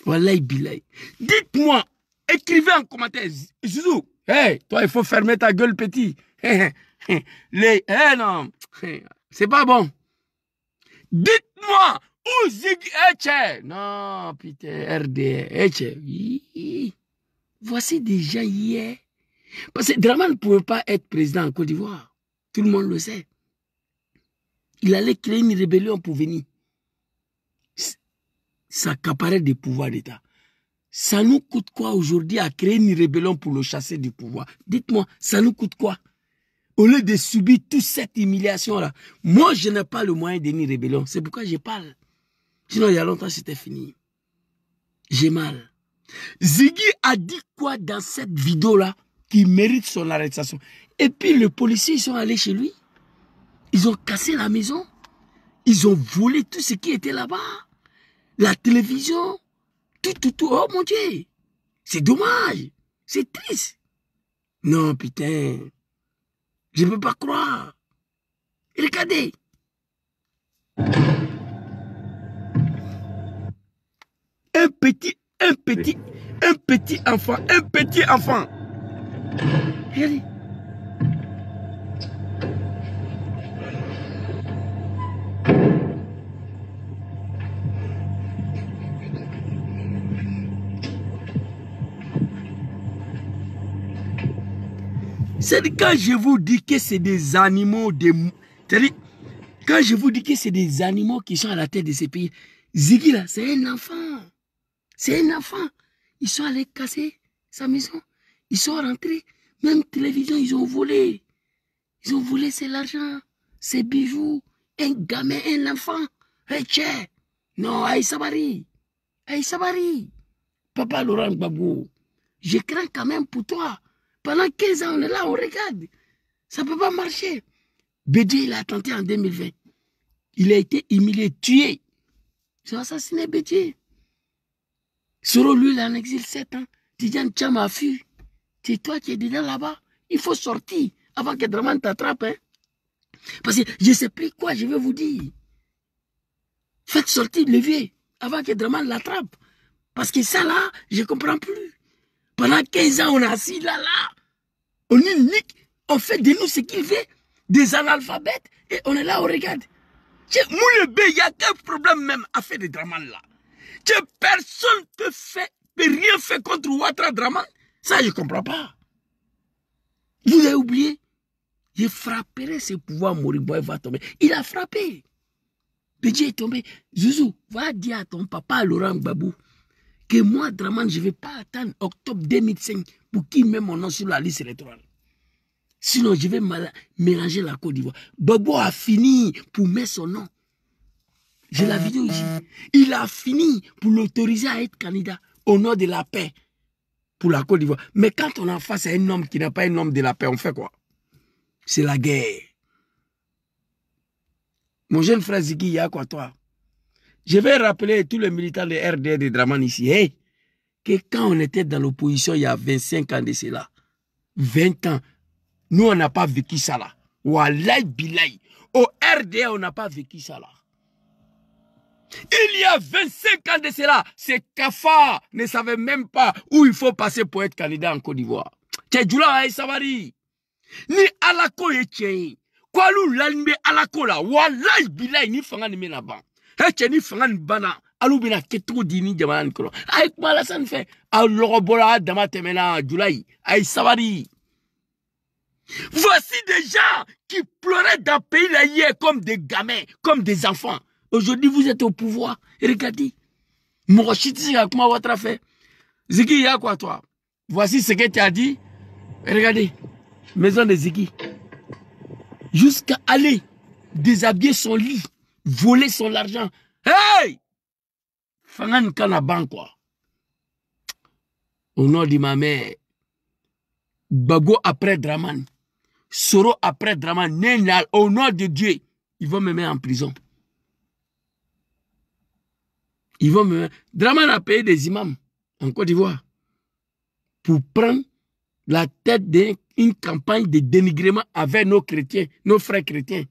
Wallahi billahi. Dites-moi, écrivez en commentaire. Zouzou, hey, toi il faut fermer ta gueule petit. Non, c'est pas bon. Dites-moi, où Ziggy Eche? Non, putain, RD, Eche. Voici déjà hier. Parce que Draman ne pouvait pas être président en Côte d'Ivoire. Tout le monde le sait. Il allait créer une rébellion pour venir. S'accaparer des pouvoirs d'État. Ça nous coûte quoi aujourd'hui à créer une rébellion pour le chasser du pouvoir? Dites-moi, ça nous coûte quoi? Au lieu de subir toute cette humiliation-là, moi, je n'ai pas le moyen d'une rébellion. C'est pourquoi je parle. Sinon, il y a longtemps, c'était fini. J'ai mal. Ziggy a dit quoi dans cette vidéo-là qui mérite son arrestation? Et puis, les policiers, ils sont allés chez lui. Ils ont cassé la maison. Ils ont volé tout ce qui était là-bas. La télévision. Tout. Oh mon Dieu. C'est dommage. C'est triste. Non, putain. Je ne peux pas croire. Regardez. Un petit enfant. Regardez. C'est quand je vous dis que c'est des animaux, quand je vous dis que c'est des animaux qui sont à la tête de ces pays, Ziggy là, c'est un enfant. C'est un enfant. Ils sont allés casser sa maison. Ils sont rentrés. Même télévision, ils ont volé. Ils ont volé l'argent, ses bijoux. Un gamin, un enfant. Hey, tchè. Non, Aïe Sabari. Papa Laurent Gbagbo, je crains quand même pour toi. Pendant 15 ans, on est là, on regarde. Ça ne peut pas marcher. Bédié, il a tenté en 2020. Il a été humilié, tué. Ils ont assassiné Bédié. Soro, lui, il est en exil 7 ans. Tidjane Tcham a fui. C'est toi qui es dedans là-bas. Il faut sortir avant que Draman t'attrape. Hein? Parce que je ne sais plus quoi je vais vous dire. Faites sortir le vieux avant que Draman l'attrape. Parce que ça là, je ne comprends plus. Pendant 15 ans, on est assis là. On est unique. On fait de nous ce qu'il fait. Des analphabètes. Et on est là, on regarde. Moulebe, il n'y a qu'un problème même à faire de Draman là. Personne ne peut rien faire contre Ouattara Draman. Ça, je ne comprends pas. Vous avez oublié? Je frapperai ce pouvoir moribond, il va tomber. Il a frappé. Bédié est tombé. Zouzou, va dire à ton papa Laurent Gbagbo que moi, Draman, je ne vais pas attendre octobre 2005 pour qu'il mette mon nom sur la liste électorale. Sinon, je vais mélanger la Côte d'Ivoire. Gbagbo a fini pour mettre son nom. J'ai la vidéo ici. Il a fini pour l'autoriser à être candidat au nom de la paix pour la Côte d'Ivoire. Mais quand on est en face à un homme qui n'a pas un homme de la paix, on fait quoi? C'est la guerre. Mon jeune frère Ziggy, il y a quoi toi? Je vais rappeler tous les militants de RD de Draman ici, hey, que quand on était dans l'opposition il y a 25 ans de cela, 20 ans, nous on n'a pas vécu ça là. Wallahi billahi. Au RD on n'a pas vécu ça là. Il y a 25 ans de cela, ces cafards ne savaient même pas où il faut passer pour être candidat en Côte d'Ivoire. Tchèdjoula Aïe Sabari. Ni alako ye tchèi. Kwalou l'anime alako la. Wallahi billahi ni fanga ni menaban. Tchè ni fanga ni bana. Alou bina ketou di ni jamana nkolo. Aïe kuma la san fait. A l'orobola dama temena Djoulaï. Aïe Sabari. Voici des gens qui pleuraient dans le pays là hier comme des gamins, comme des enfants. Aujourd'hui, vous êtes au pouvoir. Regardez. Morochiti, comment votre fait? Ziggy, il y a quoi, toi? Voici ce que tu as dit. Regardez. Maison de Ziggy. jusqu'à aller déshabiller son lit, voler son argent. Hey! Fangan Kanaban, quoi. Au nom de ma mère, Bago après Draman, Soro après Draman, Nénal, au nom de Dieu, ils vont me mettre en prison. Ils vont me mettre... Draman a payé des imams en Côte d'Ivoire pour prendre la tête d'une campagne de dénigrement avec nos chrétiens, nos frères chrétiens.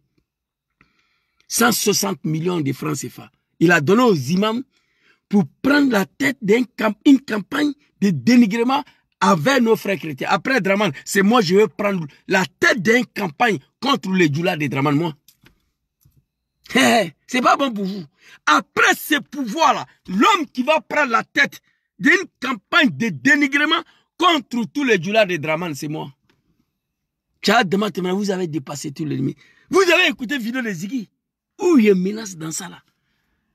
160 millions de francs CFA. Il a donné aux imams pour prendre la tête d'une campagne de dénigrement avec nos frères chrétiens. Après Draman, c'est moi je vais prendre la tête d'une campagne contre les djoulas de Draman, moi. C'est pas bon pour vous. Après ce pouvoir-là, l'homme qui va prendre la tête d'une campagne de dénigrement contre tous les djoulas de Draman, c'est moi. Vous avez dépassé tous les limites. Vous avez écouté la vidéo de Ziggy où il y a une menace dans ça là.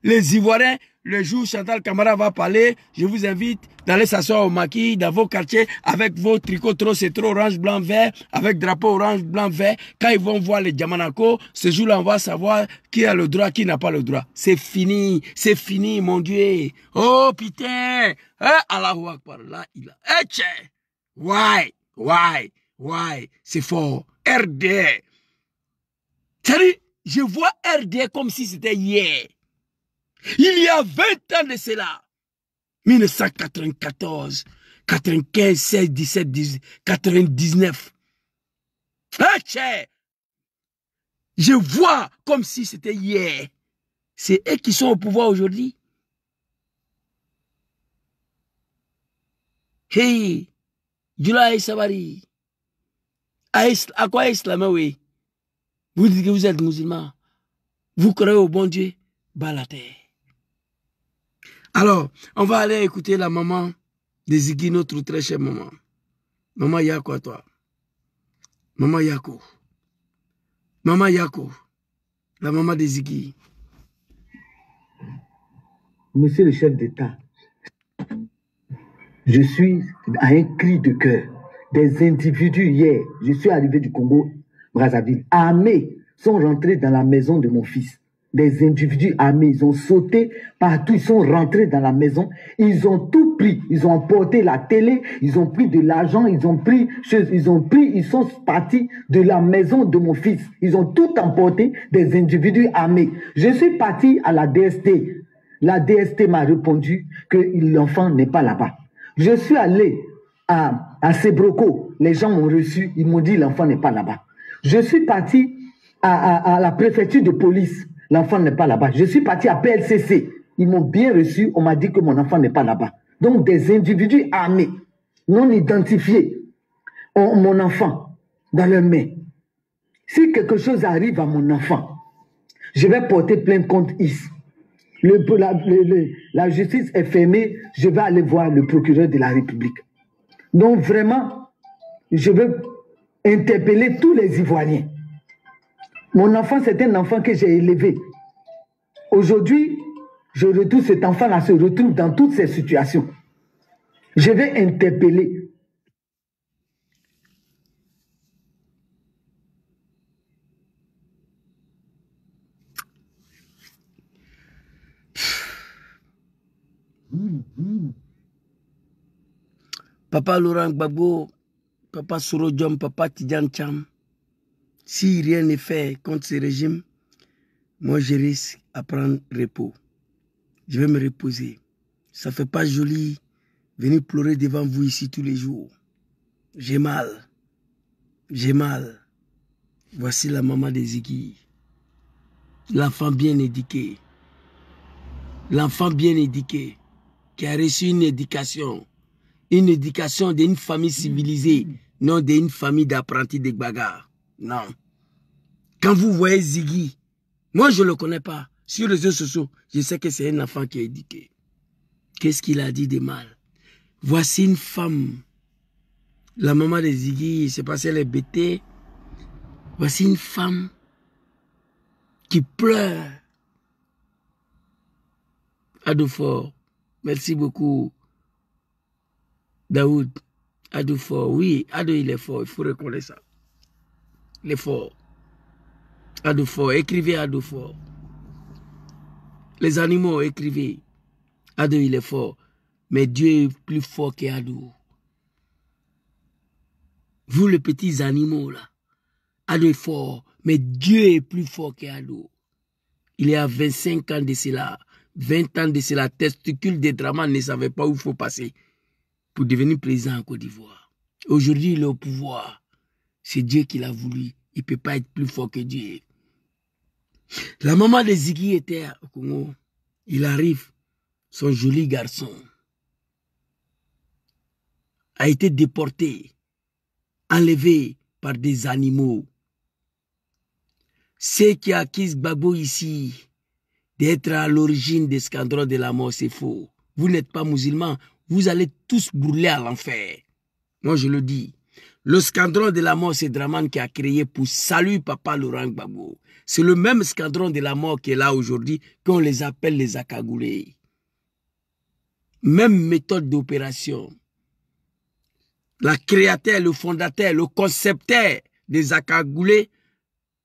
Les Ivoiriens, le jour où Chantal Camara va parler, je vous invite d'aller s'asseoir au maquis dans vos quartiers avec vos tricots trop, c'est trop orange, blanc, vert, avec drapeau orange, blanc, vert. Quand ils vont voir les Djamanako, ce jour-là, on va savoir qui a le droit, qui n'a pas le droit. C'est fini, mon Dieu. Oh putain, Allahu Akbar, là, il a. Why, c'est fort. RD. Je vois RD comme si c'était hier. Il y a 20 ans de cela. 1994, 95, 16, 17, 18, 99. Je vois comme si c'était hier. C'est eux qui sont au pouvoir aujourd'hui. Hey, Jula Sabari. À quoi islam, oui? Vous dites que vous êtes musulman. Vous croyez au bon Dieu? Bas la terre. Alors, on va aller écouter la maman de Ziggy, notre très chère maman. Maman Yako à toi. Maman Yako. Maman Yako. La maman de Ziggy. Monsieur le chef d'État, je suis à un cri de cœur. Des individus hier, je suis arrivé du Congo, Brazzaville, armés, sont rentrés dans la maison de mon fils. Des individus armés, ils ont sauté partout, ils sont rentrés dans la maison, ils ont tout pris, ils ont emporté la télé, ils ont pris de l'argent, ils sont partis de la maison de mon fils, ils ont tout emporté, des individus armés. Je suis parti à la DST, la DST m'a répondu que l'enfant n'est pas là-bas. Je suis allé à Sebroco, les gens m'ont reçu, ils m'ont dit l'enfant n'est pas là-bas. Je suis parti à la préfecture de police. L'enfant n'est pas là-bas. Je suis parti à PLCC. Ils m'ont bien reçu. On m'a dit que mon enfant n'est pas là-bas. Donc, des individus armés, non identifiés, ont mon enfant dans leurs mains. Si quelque chose arrive à mon enfant, je vais porter plainte contre IS. La justice est fermée. Je vais aller voir le procureur de la République. Donc, vraiment, je veux interpeller tous les Ivoiriens. Mon enfant, c'est un enfant que j'ai élevé. Aujourd'hui, je retrouve cet enfant-là, se retrouve dans toutes ces situations. Je vais interpeller. Papa Laurent Gbagbo, Papa Sorodium, Papa Tidjan Cham. Si rien n'est fait contre ce régime, moi je risque à prendre repos. Je vais me reposer. Ça ne fait pas joli venir pleurer devant vous ici tous les jours. J'ai mal. J'ai mal. Voici la maman de Ziggy. L'enfant bien éduqué. L'enfant bien éduqué qui a reçu une éducation d'une famille civilisée, non d'une famille d'apprentis de bagarres. Non. Quand vous voyez Ziggy, moi je ne le connais pas. Sur les réseaux sociaux, je sais que c'est un enfant qui est éduqué. Qu'est-ce qu'il a dit de mal? Voici une femme. La maman de Ziggy, c'est parce qu'elle est bêtée. Voici une femme qui pleure. Ado fort. Merci beaucoup. Daoud. Ado fort. Oui, Ado il est fort. Il faut reconnaître ça. Il est fort. Adofort, écrivez Adofort. Les animaux, écrivez. Ado, il est fort. Mais Dieu est plus fort qu'Ado. Vous, les petits animaux, là. Ado est fort. Mais Dieu est plus fort qu'Ado. Il y a 25 ans de cela, 20 ans de cela, testicule de Dramane ne savait pas où il faut passer pour devenir président en Côte d'Ivoire. Aujourd'hui, il est au pouvoir. C'est Dieu qui l'a voulu. Il ne peut pas être plus fort que Dieu. La maman de Ziggy était au Congo. Il arrive. Son joli garçon a été déporté, enlevé par des animaux. Ce qui accuse Gbagbo ici d'être à l'origine des scandales de la mort, c'est faux. Vous n'êtes pas musulmans, vous allez tous brûler à l'enfer. Moi, je le dis. Le scandale de la mort, c'est Dramane qui a créé pour saluer Papa Laurent Gbagbo. C'est le même scandale de la mort qui est là aujourd'hui, qu'on les appelle les Akagoulés. Même méthode d'opération. La créateur, le fondateur, le concepteur des Akagoulés,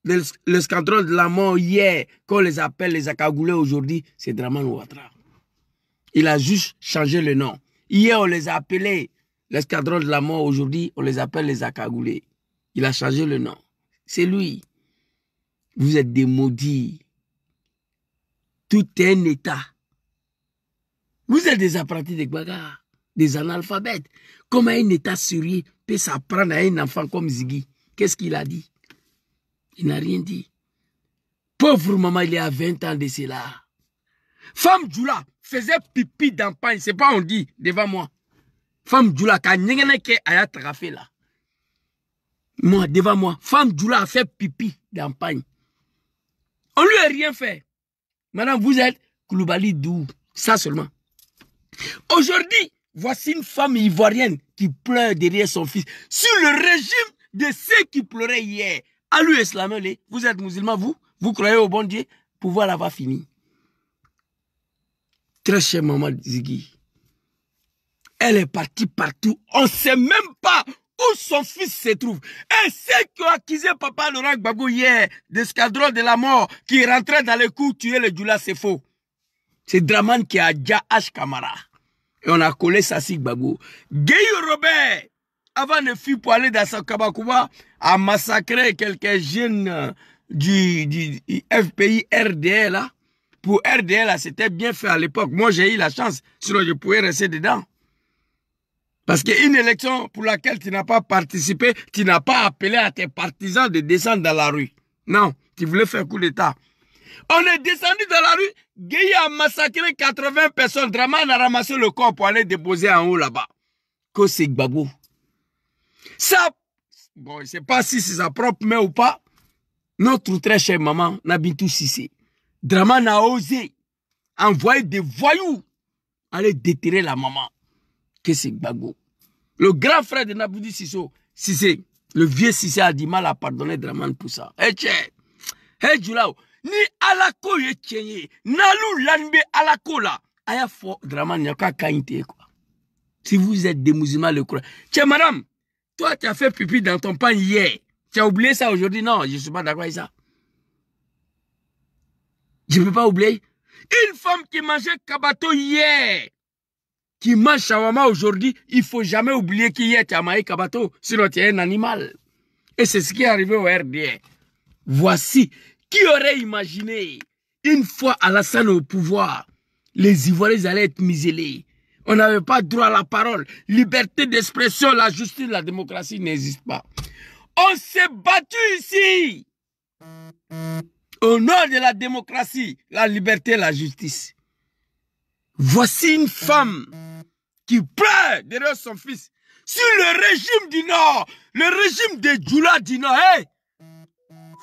le scandale de la mort hier, qu'on les appelle les Akagoulés aujourd'hui, c'est Dramane Ouattara. Il a juste changé le nom. Hier, on les a appelés l'escadron de la mort. Aujourd'hui, on les appelle les Akagoulés. Il a changé le nom. C'est lui. Vous êtes des maudits. Tout est un état. Vous êtes des apprentis de bagarre, des analphabètes. Comment un état sérieux peut s'apprendre à un enfant comme Ziggy? Qu'est-ce qu'il a dit? Il n'a rien dit. Pauvre maman, il est à 20 ans de cela. Femme Djoula faisait pipi dans pagne. C'est pas on dit devant moi. Femme Djoula, quand n'engene aya trafé là. Moi, devant moi, femme Djoula a fait pipi dans pagne. On lui a rien fait. Madame, vous êtes Koulibaly Dou. Ça seulement. Aujourd'hui, voici une femme ivoirienne qui pleure derrière son fils. Sur le régime de ceux qui pleuraient hier. À lui, islamé, vous êtes musulman, vous croyez au bon Dieu, pouvoir l'avoir fini. Très chère maman Ziggy. Elle est partie partout. On ne sait même pas où son fils se trouve. Et ceux qui ont accusé Papa Laurent Gbagbo hier d'escadron de la mort, qui rentrait dans les coups, tuer le Djoula, c'est faux. C'est Dramane qui a déjà H. Kamara. Et on a collé Sassi Gbagbo. Gueye Robert, avant de fuir pour aller dans sa Kabakouba, a massacré quelques jeunes du FPI RDL là. Pour RDL, c'était bien fait à l'époque. Moi, j'ai eu la chance, sinon je pouvais rester dedans. Parce qu'une élection pour laquelle tu n'as pas participé, tu n'as pas appelé à tes partisans de descendre dans la rue. Non, tu voulais faire coup d'État. On est descendu dans la rue, Gueye a massacré 80 personnes. Dramane a ramassé le corps pour aller déposer en haut là-bas. Que c'est Gbagbo. Ça, bon, je ne sais pas si c'est sa propre main ou pas. Notre très chère maman, Nabitou Sissé. Dramane a osé envoyer des voyous aller déterrer la maman. Que c'est Gbagbo. Le grand frère de Naboudi Sissé, le vieux Sissé a du mal à pardonner Dramane pour ça. Eh tchè, eh Djoulao, ni alako ye tchéye, nalou lanbe alako la, aya fo Dramane yaka kainte quoi. Si vous êtes des musulmans, le croyez. Tchè madame, toi tu as fait pipi dans ton pain hier. Tu as oublié ça aujourd'hui? Non, je ne suis pas d'accord avec ça. Je ne peux pas oublier. Une femme qui mangeait kabato hier, qui mange shawarma aujourd'hui, il ne faut jamais oublier qu'hier tu as mangé kabato, sinon tu es un animal. Et c'est ce qui est arrivé au RDR. Voici, qui aurait imaginé, une fois Alassane au pouvoir, les Ivoiriens allaient être muselés. On n'avait pas droit à la parole. Liberté d'expression, la justice, la démocratie n'existent pas. On s'est battu ici au nom de la démocratie, la liberté, la justice. Voici une femme qui pleure derrière son fils sur le régime du Nord, le régime des Djoula du Nord. Hey!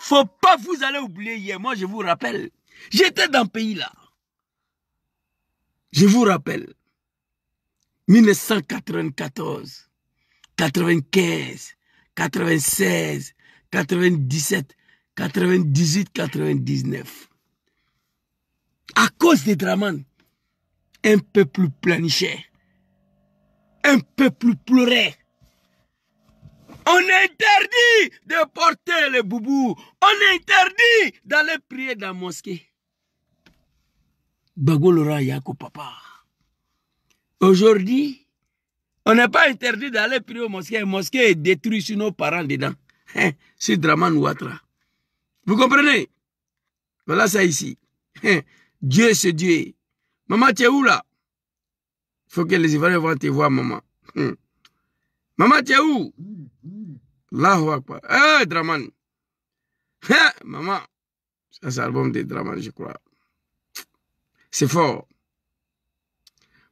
Faut pas vous aller oublier hier. Moi, je vous rappelle, j'étais dans ce pays-là. Je vous rappelle, 1994, 95, 96, 97, 98, 99. À cause des Dramane, un peuple planichait, un peuple pleurait. On interdit de porter le boubou. On interdit d'aller prier dans la mosquée. Bagolora Yako papa. Aujourd'hui, on n'est pas interdit d'aller prier aux mosquées. La mosquée est détruite sur nos parents dedans. C'est Draman Ouattara. Vous comprenez? Voilà ça ici. Dieu c'est Dieu. Maman, tu es où là? Il faut que les Ivoiriens vont te voir, maman. Maman, tu es où? Allahu Akbar. Eh, Draman. Maman. Ça, c'est l'album de Draman, je crois. C'est fort.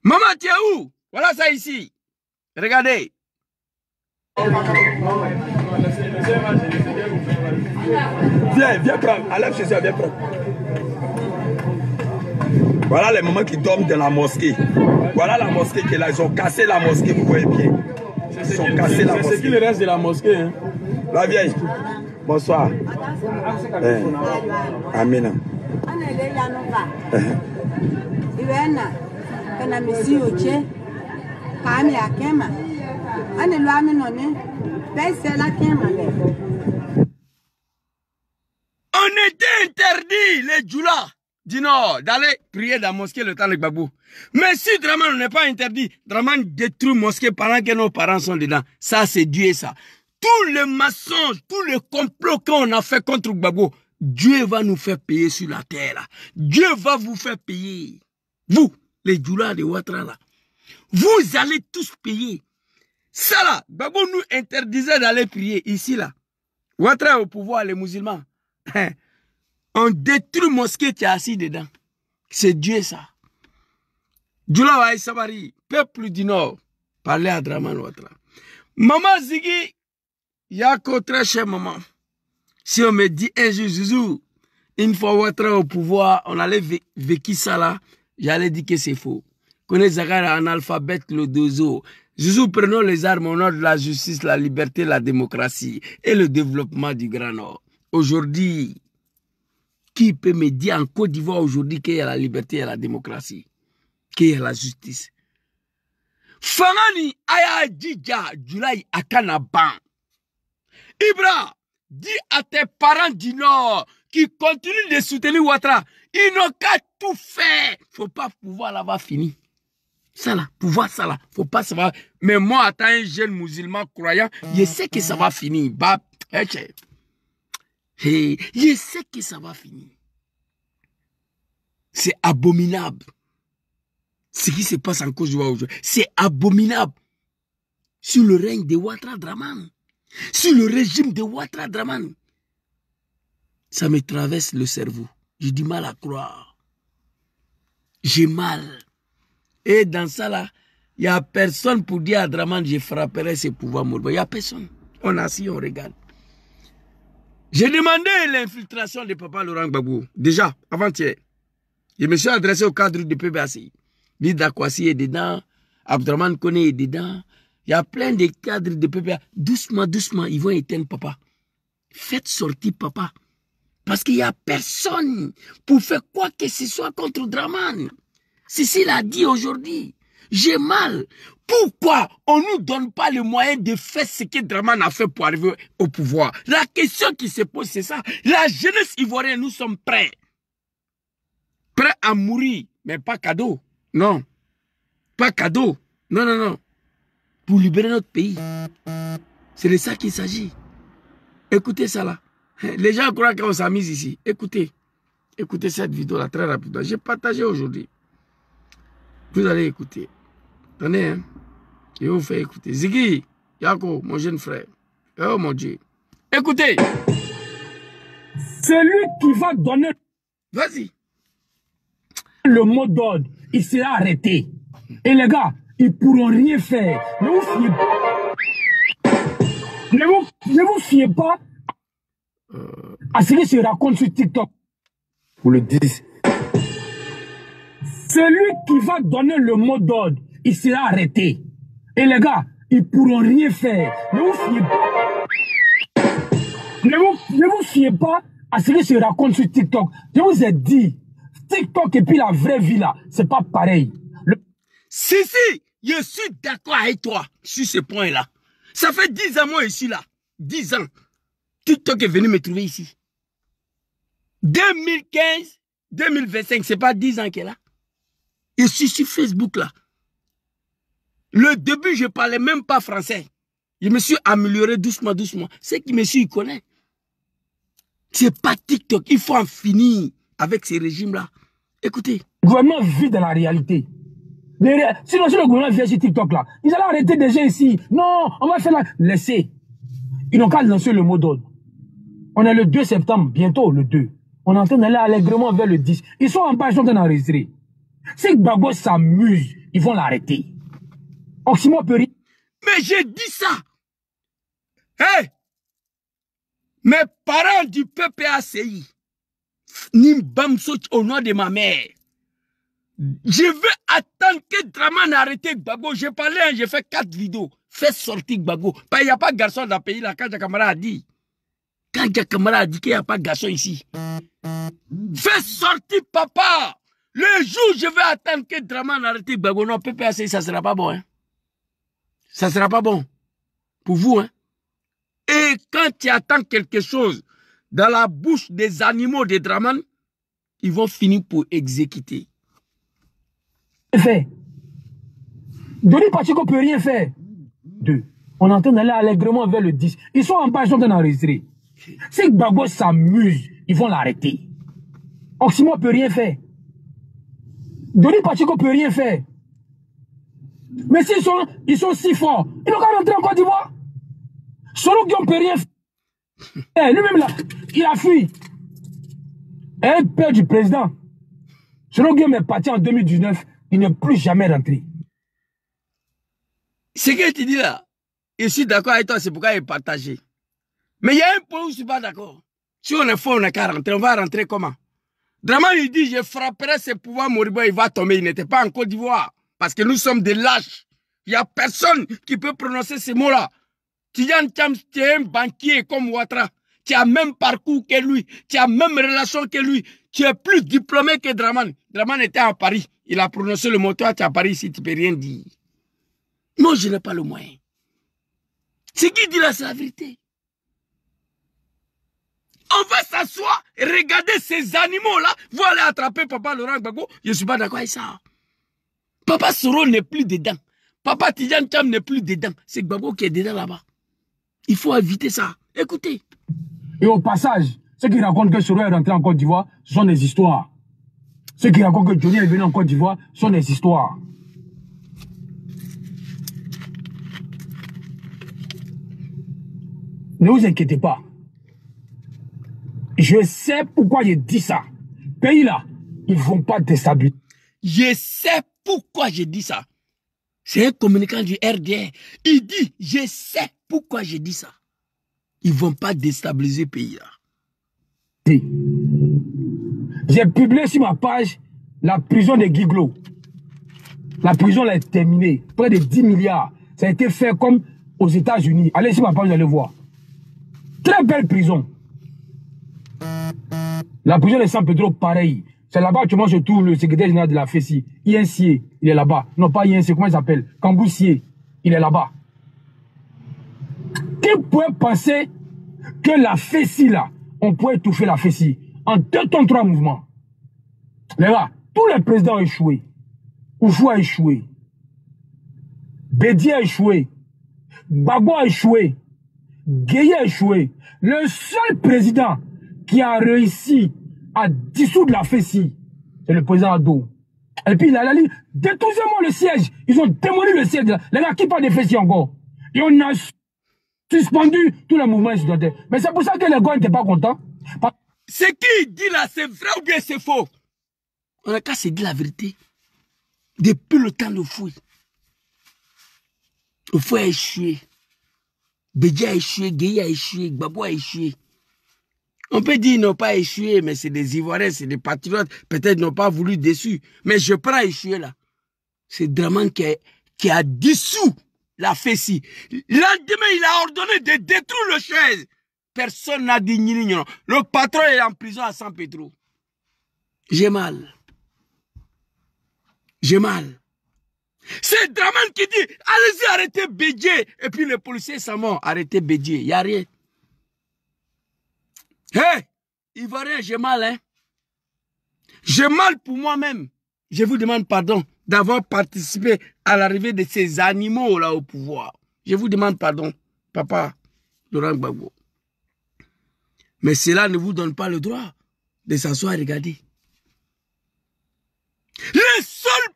Maman, tu es où? Voilà ça ici. Regardez. Viens prendre. Enlève chez toi, viens prendre. Voilà les mamans qui dorment dans la mosquée. Voilà la mosquée qui est là. Ils ont cassé la mosquée, vous voyez bien. Ils ont cassé la mosquée. C'est ce qu'il reste de la mosquée. Hein? La vieille. Bonsoir. Amina. On était interdit, les djoulas du Nord, d'aller prier dans la mosquée le temps de Gbagbo. Mais si Draman n'est pas interdit, Draman détruit la mosquée pendant que nos parents sont dedans. Ça, c'est Dieu, ça. Tous les mensonges, tous les complots qu'on a fait contre Gbagbo, Dieu va nous faire payer sur la terre. Là. Dieu va vous faire payer. Vous, les djoulas de Ouattara, là. Vous allez tous payer. Ça, là, Gbagbo nous interdisait d'aller prier ici, là. Ouattara est au pouvoir, les musulmans. On détruit mosquée, tu es assis dedans. C'est Dieu ça. Djoula Waï Sabari, peuple du Nord, parlez à Draman Ouattara. Maman Ziggy, Yako très cher maman. Si on me dit un jour, Zouzou, une fois Ouattara au pouvoir, on allait vécu ça là, j'allais dire que c'est faux. Connais Zagara en alphabet le dozo. Zouzou, prenons les armes au nom de la justice, la liberté, la démocratie et le développement du Grand Nord. Aujourd'hui, qui peut me dire en Côte d'Ivoire aujourd'hui qu'il y a la liberté et la démocratie, qu'il y a la justice? Fangani aya dija Julai akana ban. Ibra, dis à tes parents du Nord qui continuent de soutenir Ouattara, ils n'ont qu'à tout faire. Faut pas pouvoir là-bas fini. Ça là, pouvoir ça là, faut pas savoir. Mais moi, attends un jeune musulman croyant, je sais que ça va finir. Bah, je sais que ça va finir. C'est abominable. Ce qui se passe en Côte d'Ivoire aujourd'hui, c'est abominable. Sur le règne de Ouattara Draman, sur le régime de Ouattara Draman, ça me traverse le cerveau. J'ai du mal à croire. J'ai mal. Et dans ça là, il n'y a personne pour dire à Draman, je frapperai ses pouvoirs moraux. Il n'y a personne. On est assis, on regarde. J'ai demandé l'infiltration de Papa Laurent Gbagbo. Déjà, avant-hier. Je me suis adressé au cadre du PBACI. Lida Kwasi est dedans. Abdraman Kone est dedans. Il y a plein de cadres de PBA. Doucement, doucement, ils vont éteindre Papa. Faites sortir Papa. Parce qu'il n'y a personne pour faire quoi que ce soit contre Draman. C'est ce qu'il a dit aujourd'hui. J'ai mal. Pourquoi on ne nous donne pas le moyen de faire ce que Draman a fait pour arriver au pouvoir? La question qui se pose, c'est ça. La jeunesse ivoirienne, nous sommes prêts. Prêts à mourir, mais pas cadeau. Non. Pas cadeau. Non, non, non. Pour libérer notre pays. C'est de ça qu'il s'agit. Écoutez ça là. Les gens croient qu'on s'amuse ici. Écoutez. Écoutez cette vidéo là très rapidement. J'ai partagé aujourd'hui. Vous allez écouter. Attendez, hein. Je vais vous faire écouter. Ziggy, Yako, mon jeune frère. Oh mon Dieu. Écoutez. Celui qui va donner Vas-y. le mot d'ordre, il sera arrêté. Et les gars, ils ne pourront rien faire. Ne vous fiez pas. Ne vous fiez pas à ce qui se raconte sur TikTok. Vous le dites. Celui qui va donner le mot d'ordre, il sera arrêté. Et les gars, ils ne pourront rien faire. Ne vous fiez pas. Ne vous fiez pas à ce qui se raconte sur TikTok. Je vous ai dit, TikTok et puis la vraie vie là, c'est pas pareil. Si, je suis d'accord avec toi sur ce point-là. Ça fait 10 ans, moi, je suis là. 10 ans. TikTok est venu me trouver ici. 2015, 2025, c'est pas 10 ans qu'elle est là. Je suis sur Facebook là. Le début, je ne parlais même pas français. Je me suis amélioré doucement, doucement. Ceux qui me suivent, ils connaissent. C'est pas TikTok. Il faut en finir avec ces régimes-là. Écoutez. Le gouvernement vit dans la réalité. Sinon, si le gouvernement vient sur TikTok là, ils allaient arrêter des gens ici. Non, on va faire la... Laissez. Ils n'ont qu'à lancer le mot d'ordre. On est le 2 septembre, bientôt le 2. On est en train d'aller allègrement vers le 10. Ils sont en page, ils sont en train d'enregistrer. Si Gbagbo s'amuse, ils vont l'arrêter. Oximo peut rien. Mais j'ai dit ça. Hey! Mes parents du PPACI, Nimbamso au nom de ma mère, je veux attendre que Draman arrête Gbagbo. J'ai parlé, j'ai fait 4 vidéos. Fais sortir Gbagbo. Il n'y a pas de garçon dans le pays là, quand Kamara a dit. Quand Kamara a dit qu'il n'y a pas de garçon ici. Fais sortir papa. Le jour où je vais attendre que Draman arrête Gbagbo, non, PPACI, ça ne sera pas bon. Hein. Ça ne sera pas bon. Pour vous, hein. Et quand tu attends quelque chose dans la bouche des animaux de Draman, ils vont finir pour exécuter. Fait. Denis Pacheco ne peut rien faire. 2. On est en train d'aller allègrement vers le 10. Ils sont en page, ils sont en train d'enregistrer. Si Gbagbo s'amuse, ils vont l'arrêter. Oximo ne peut rien faire. Denis Pacheco ne peut rien faire. Mais s'ils sont si forts, ils n'ont qu'à rentrer en Côte d'Ivoire. Solo Guillaume ne peut rien faire. Lui-même là, il a fui. Et père du président. Solo Guillaume est parti en 2019. Il n'est plus jamais rentré. Ce que tu dis là, je suis d'accord avec toi, c'est pourquoi il est partagé. Mais il y a un point où je ne suis pas d'accord. Si on est fort, on n'a qu'à rentrer. On va rentrer comment? Draman, il dit, je frapperai ses pouvoirs moribonds, il va tomber. Il n'était pas en Côte d'Ivoire. Parce que nous sommes des lâches. Il n'y a personne qui peut prononcer ces mots-là. Tidjane Thiam, tu es un banquier comme Ouattara. Tu as même parcours que lui. Tu as même relation que lui. Tu es plus diplômé que Draman. Draman était à Paris. Il a prononcé le mot. Toi, tu es à Paris ici, tu ne peux rien dire. Non, je n'ai pas le moyen. Ce qu'il dit là, c'est la vérité. On va s'asseoir et regarder ces animaux-là. Vous allez attraper Papa Laurent Gbagbo. Je ne suis pas d'accord avec ça. Papa Soro n'est plus dedans. Papa Tidjane Thiam n'est plus dedans. C'est Gbagbo qui est dedans là-bas. Il faut éviter ça. Écoutez. Et au passage, ceux qui racontent que Soro est rentré en Côte d'Ivoire, ce sont des histoires. Ceux qui racontent que Johnny est venu en Côte d'Ivoire, ce sont des histoires. Ne vous inquiétez pas. Je sais pourquoi j'ai dit ça. Pays là, ils ne vont pas déstabiliser. Je sais pourquoi j'ai dit ça. C'est un communicant du RDR. Il dit, je sais pourquoi j'ai dit ça. Ils ne vont pas déstabiliser le pays là. J'ai publié sur ma page la prison de Guiglo. La prison là est terminée. Près de 10 milliards. Ça a été fait comme aux États-Unis. Allez sur ma page, vous allez voir. Très belle prison. La prison de San Pedro, pareil. C'est là-bas que moi je trouve le secrétaire général de la FESI. INC, il est là-bas. Non, pas INC, comment il s'appelle? Camboussier, il est là-bas. Qui pourrait penser que la FESI là, on pourrait étouffer la FESI en 2 temps 3 mouvements? Les gars, tous les présidents ont échoué. Oufou a échoué. Bédier a échoué. Gbagbo a échoué. Gueye a échoué. Le seul président qui a réussi à dissoudre la FESI, c'est le président Ado. Et puis il a dit, détruisez-moi le siège. Ils ont démoli le siège. Les gars, qui parle de FESI encore? Et on a suspendu tous les mouvements étudiants. Mais c'est pour ça que les gars n'étaient pas contents. Ce qu'il dit là, c'est vrai ou bien c'est faux? On n'a qu'à se dire la vérité. Depuis le temps de fouille. Le fouille a échoué. Bédier a échoué, Gueye a échoué, Gbagbo a échoué. On peut dire qu'ils n'ont pas échoué, mais c'est des Ivoiriens, c'est des patriotes. Peut-être qu'ils n'ont pas voulu dessus. Mais je prends échoué là. C'est Draman qui a dissous la FESI. Lendemain, il a ordonné de détruire le chaise. Personne n'a dit ni non. Le patron est en prison à San Pedro. J'ai mal. J'ai mal. C'est Draman qui dit, allez-y, arrêtez Bédié. Et puis les policiers s'en vont, arrêtez Bédié. Il n'y a rien. Hé, Ivoirien, j'ai mal, hein. J'ai mal pour moi-même. Je vous demande pardon d'avoir participé à l'arrivée de ces animaux-là au pouvoir. Je vous demande pardon, papa Laurent Gbagbo. Mais cela ne vous donne pas le droit de s'asseoir et regarder. Les seuls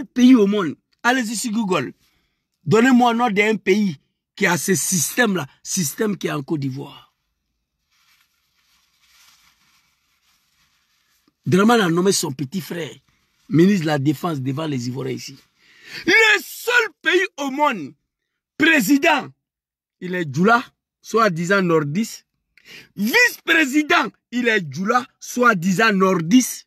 pays au monde, allez-y sur Google, donnez-moi le nom d'un pays qui a ce système-là, système qui est en Côte d'Ivoire. Draman a nommé son petit frère, ministre de la Défense devant les Ivoiriens ici. Le seul pays au monde, président, il est Djoula, soi-disant nordiste. Vice-président, il est Djoula, soi-disant nordiste.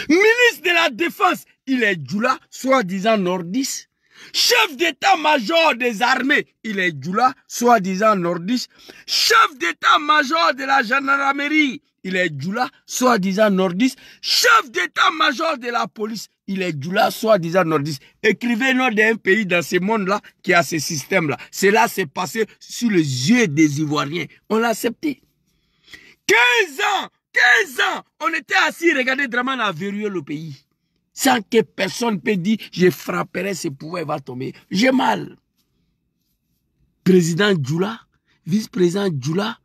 Ministre de la Défense, il est Djoula, soi-disant nordiste. Chef d'état-major des armées, il est Djoula, soi-disant nordiste. Chef d'état-major de la gendarmerie, il est Djoula, soi-disant nordiste. Chef d'état-major de la police, il est Djoula, soi-disant nordiste. Écrivez le nom d'un pays dans ce monde-là qui a ce système-là. Cela s'est passé sous les yeux des Ivoiriens. On l'a accepté. 15 ans, on était assis, regardez, Draman a verrouillé le pays. Sans que personne ne puisse dire, je frapperai ce pouvoir, il va tomber. J'ai mal. Président Djoula, vice-président Djoula,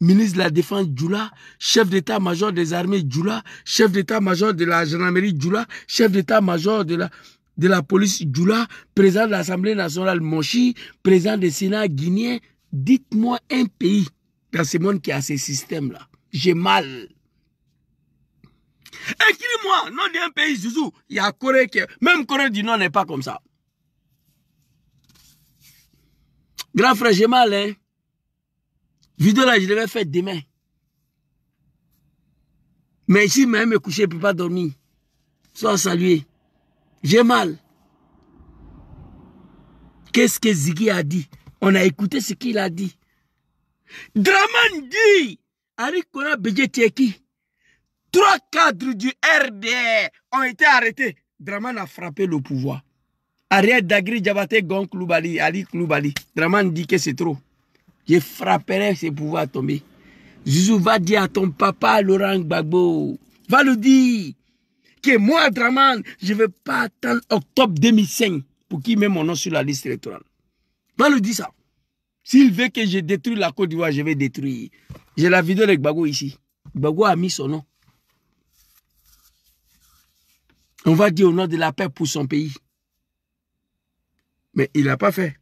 ministre de la Défense Djoula, chef d'état-major des armées Djoula, chef d'état-major de la gendarmerie Djoula, chef d'état-major de la police Djoula, président de l'Assemblée nationale Monchi, président du Sénat guinéen. Dites-moi un pays dans ce monde qui a ce système-là. J'ai mal. Écris-moi, nom d'un pays, Zouzou. Il y a Corée qui... Même Corée du Nord n'est pas comme ça. Grand frère, j'ai mal, hein. Vidéo là, je devais faire demain. Mais ici, même me coucher, je ne peux pas dormir. Sois salué. J'ai mal. Qu'est-ce que Ziggy a dit? On a écouté ce qu'il a dit. Draman dit, Ari Kona Bédié Tieki, 3 cadres du RDR ont été arrêtés. Draman a frappé le pouvoir. Ariel Dagri Diabaté Gon Kloubali, Ali Kloubali. Draman dit que c'est trop. Je frapperai ce pouvoir tomber. Zouzou va dire à ton papa Laurent Gbagbo, va lui dire que moi, Draman, je ne vais pas attendre octobre 2005 pour qu'il mette mon nom sur la liste électorale. Va lui dire ça. S'il veut que je détruise la Côte d'Ivoire, je vais détruire. J'ai la vidéo de Gbagbo ici. Gbagbo a mis son nom. On va dire au nom de la paix pour son pays. Mais il n'a pas fait.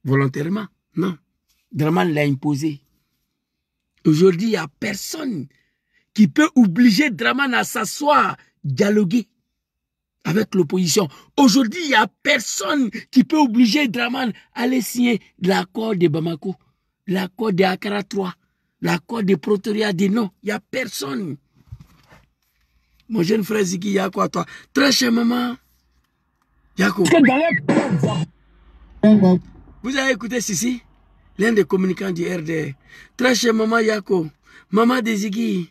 Volontairement. Non. Draman l'a imposé. Aujourd'hui, il n'y a personne qui peut obliger Draman à s'asseoir, dialoguer avec l'opposition. Aujourd'hui, il n'y a personne qui peut obliger Draman à aller signer l'accord de Bamako, l'accord de Accra 3, l'accord de Pretoria. Non, il n'y a personne. Mon jeune frère Ziggy, il y a quoi toi? Très cher maman. Yako. Vous avez écouté ceci? L'un des communicants du RDR. Très cher maman Yako. Maman de Ziggy.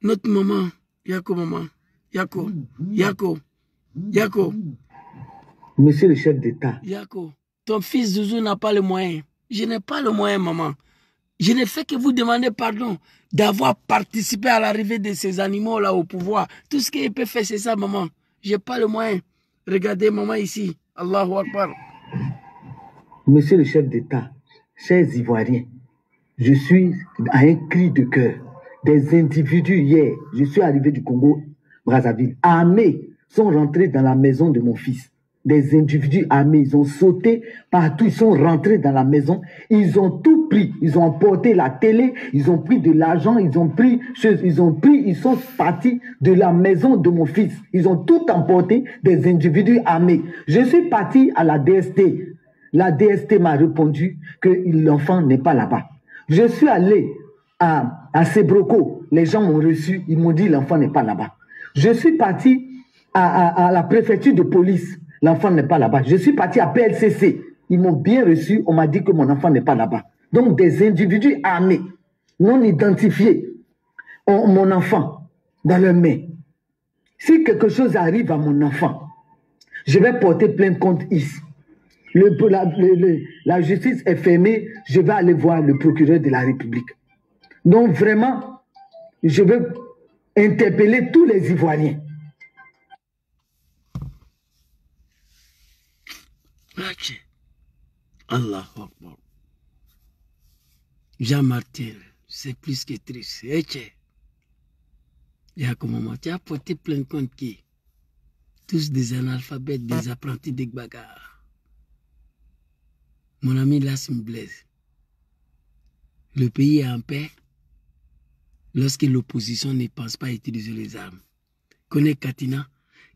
Notre maman. Yako maman. Yako. Yako. Yako. Monsieur le chef d'État. Yako. Ton fils Zouzou n'a pas le moyen. Je n'ai pas le moyen, maman. Je n'ai fait que vous demander pardon d'avoir participé à l'arrivée de ces animaux-là au pouvoir. Tout ce qu'il peut faire, c'est ça, maman. Je n'ai pas le moyen. Regardez, maman, ici. Allahu Akbar. Monsieur le chef d'État, chers Ivoiriens, je suis à un cri de cœur. Des individus hier, je suis arrivé du Congo, Brazzaville, armés, sont rentrés dans la maison de mon fils. Des individus armés, ils ont sauté partout, ils sont rentrés dans la maison, ils ont tout pris, ils ont emporté la télé, ils ont pris de l'argent, ils sont partis de la maison de mon fils, ils ont tout emporté, des individus armés. Je suis parti à la DST, la DST m'a répondu que l'enfant n'est pas là-bas. Je suis allé à Sebroco, les gens m'ont reçu, ils m'ont dit l'enfant n'est pas là-bas. Je suis parti à la préfecture de police. L'enfant n'est pas là-bas. Je suis parti à PLCC. Ils m'ont bien reçu. On m'a dit que mon enfant n'est pas là-bas. Donc, des individus armés, non identifiés, ont mon enfant dans leurs mains. Si quelque chose arrive à mon enfant, je vais porter plainte contre ici. La justice est fermée, je vais aller voir le procureur de la République. Donc vraiment, je veux interpeller tous les Ivoiriens. Allah Akbar. Jean-Martin, c'est plus que triste. Il y a comment tu as porté plainte contre qui? Tous des analphabètes, des apprentis de bagarre. Mon ami là me blesse. Le pays est en paix lorsque l'opposition ne pense pas utiliser les armes. Connaît Katina,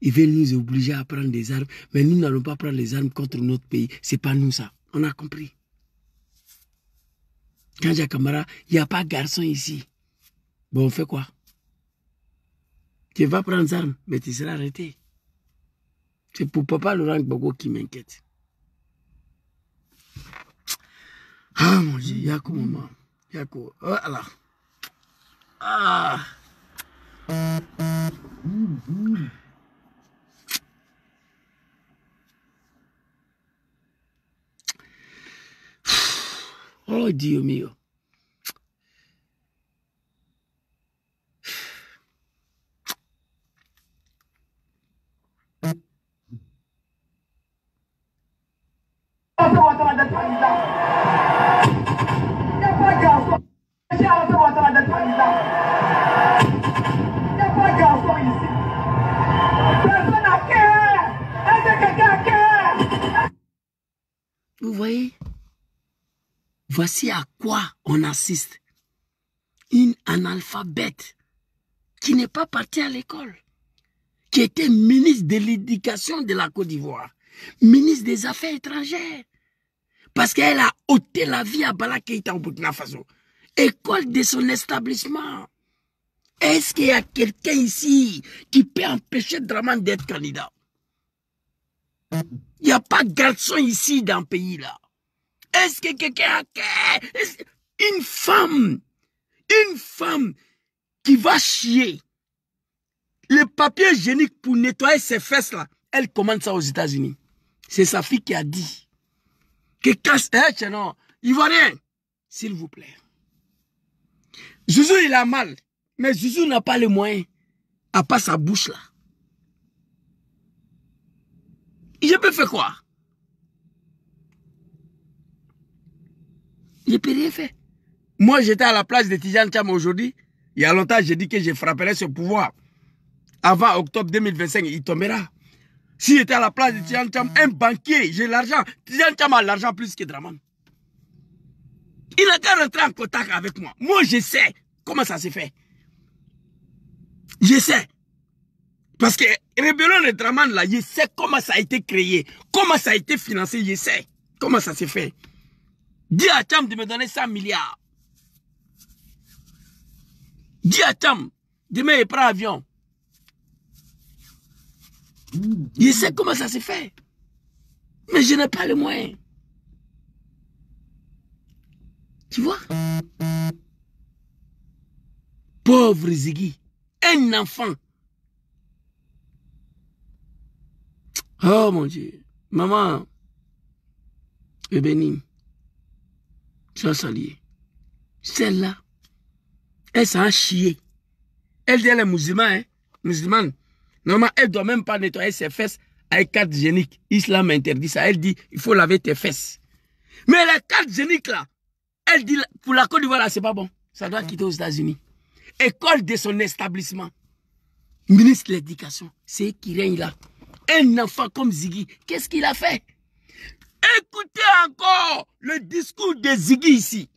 ils veulent nous obliger à prendre des armes, mais nous n'allons pas prendre les armes contre notre pays. C'est pas nous ça. On a compris. Quand j'ai Camara, il n'y a pas de garçon ici. Bon, on fait quoi? Tu vas prendre des armes, mais tu seras arrêté. C'est pour Papa Laurent Gbagbo qui m'inquiète. Ah mon Dieu, Yako maman. Yako. Oh Allah. Ah. Oh Dieu mio. Vous voyez, voici à quoi on assiste. Une analphabète qui n'est pas partie à l'école, qui était ministre de l'Éducation de la Côte d'Ivoire, ministre des Affaires étrangères, parce qu'elle a ôté la vie à Bala Keïta au Burkina Faso. École de son établissement. Est-ce qu'il y a quelqu'un ici qui peut empêcher Dramane d'être candidat? Il n'y a pas de garçon ici dans le pays là. Est-ce que quelqu'un a... Une femme qui va chier le papier hygiénique pour nettoyer ses fesses là, elle commande ça aux États-Unis. C'est sa fille qui a dit que casse... non, Ivoirien, s'il vous plaît. Zouzou il a mal, mais Zouzou n'a pas les moyens, à part sa bouche là. Je peux faire quoi? Je peux rien faire. Moi, j'étais à la place de Tidjane Thiam aujourd'hui. Il y a longtemps, j'ai dit que je frapperais ce pouvoir. Avant octobre 2025, il tombera. Si j'étais à la place de Tidjane Thiam, un banquier, j'ai l'argent. Tidjane Thiam a l'argent plus que Dramane. Il n'a qu'à rentrer en contact avec moi. Moi, je sais comment ça s'est fait. Je sais. Parce que Rébellion de Dramane, là, je sais comment ça a été créé, comment ça a été financé, je sais comment ça s'est fait. Dis à Thiam de me donner 100 milliards. Dis à Thiam, demain il prend avion. Je sais comment ça s'est fait. Mais je n'ai pas les moyens. Tu vois? Pauvre Ziggy, un enfant. Oh mon Dieu. Maman, est bénie. Sois saluée. Celle-là, elle s'en a chié. Elle dit elle est musulmane, hein? Musulmane. Normalement, elle ne doit même pas nettoyer ses fesses avec carte hygiénique. Islam interdit ça. Elle dit, il faut laver tes fesses. Mais la carte hygiénique là, elle dit, pour la Côte d'Ivoire là, c'est pas bon. Ça doit quitter aux États-Unis. École de son établissement. Ministre de l'Éducation. C'est qui règne là. Un enfant comme Ziggy, qu'est-ce qu'il a fait? Écoutez encore le discours de Ziggy ici.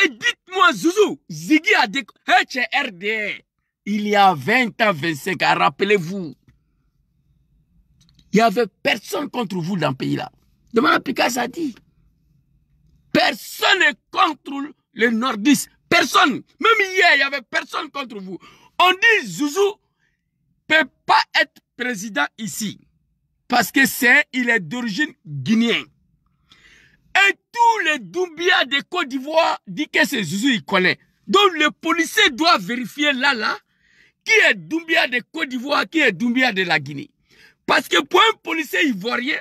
Et dites-moi, Zouzou, Ziggy a dit, RDR, il y a 20 ans, 25 ans, rappelez-vous. Il n'y avait personne contre vous dans le pays là. Demande à Picasso a dit. Personne n'est contre les nordistes. Personne. Même hier, il n'y avait personne contre vous. On dit Zouzou ne peut pas être président ici. Parce que il est d'origine guinéenne. Et tous les Doumbia de Côte d'Ivoire disent que c'est Zouzou, il connaît. Donc le policier doit vérifier là, qui est Doumbia de Côte d'Ivoire, qui est Doumbia de la Guinée. Parce que pour un policier ivoirien,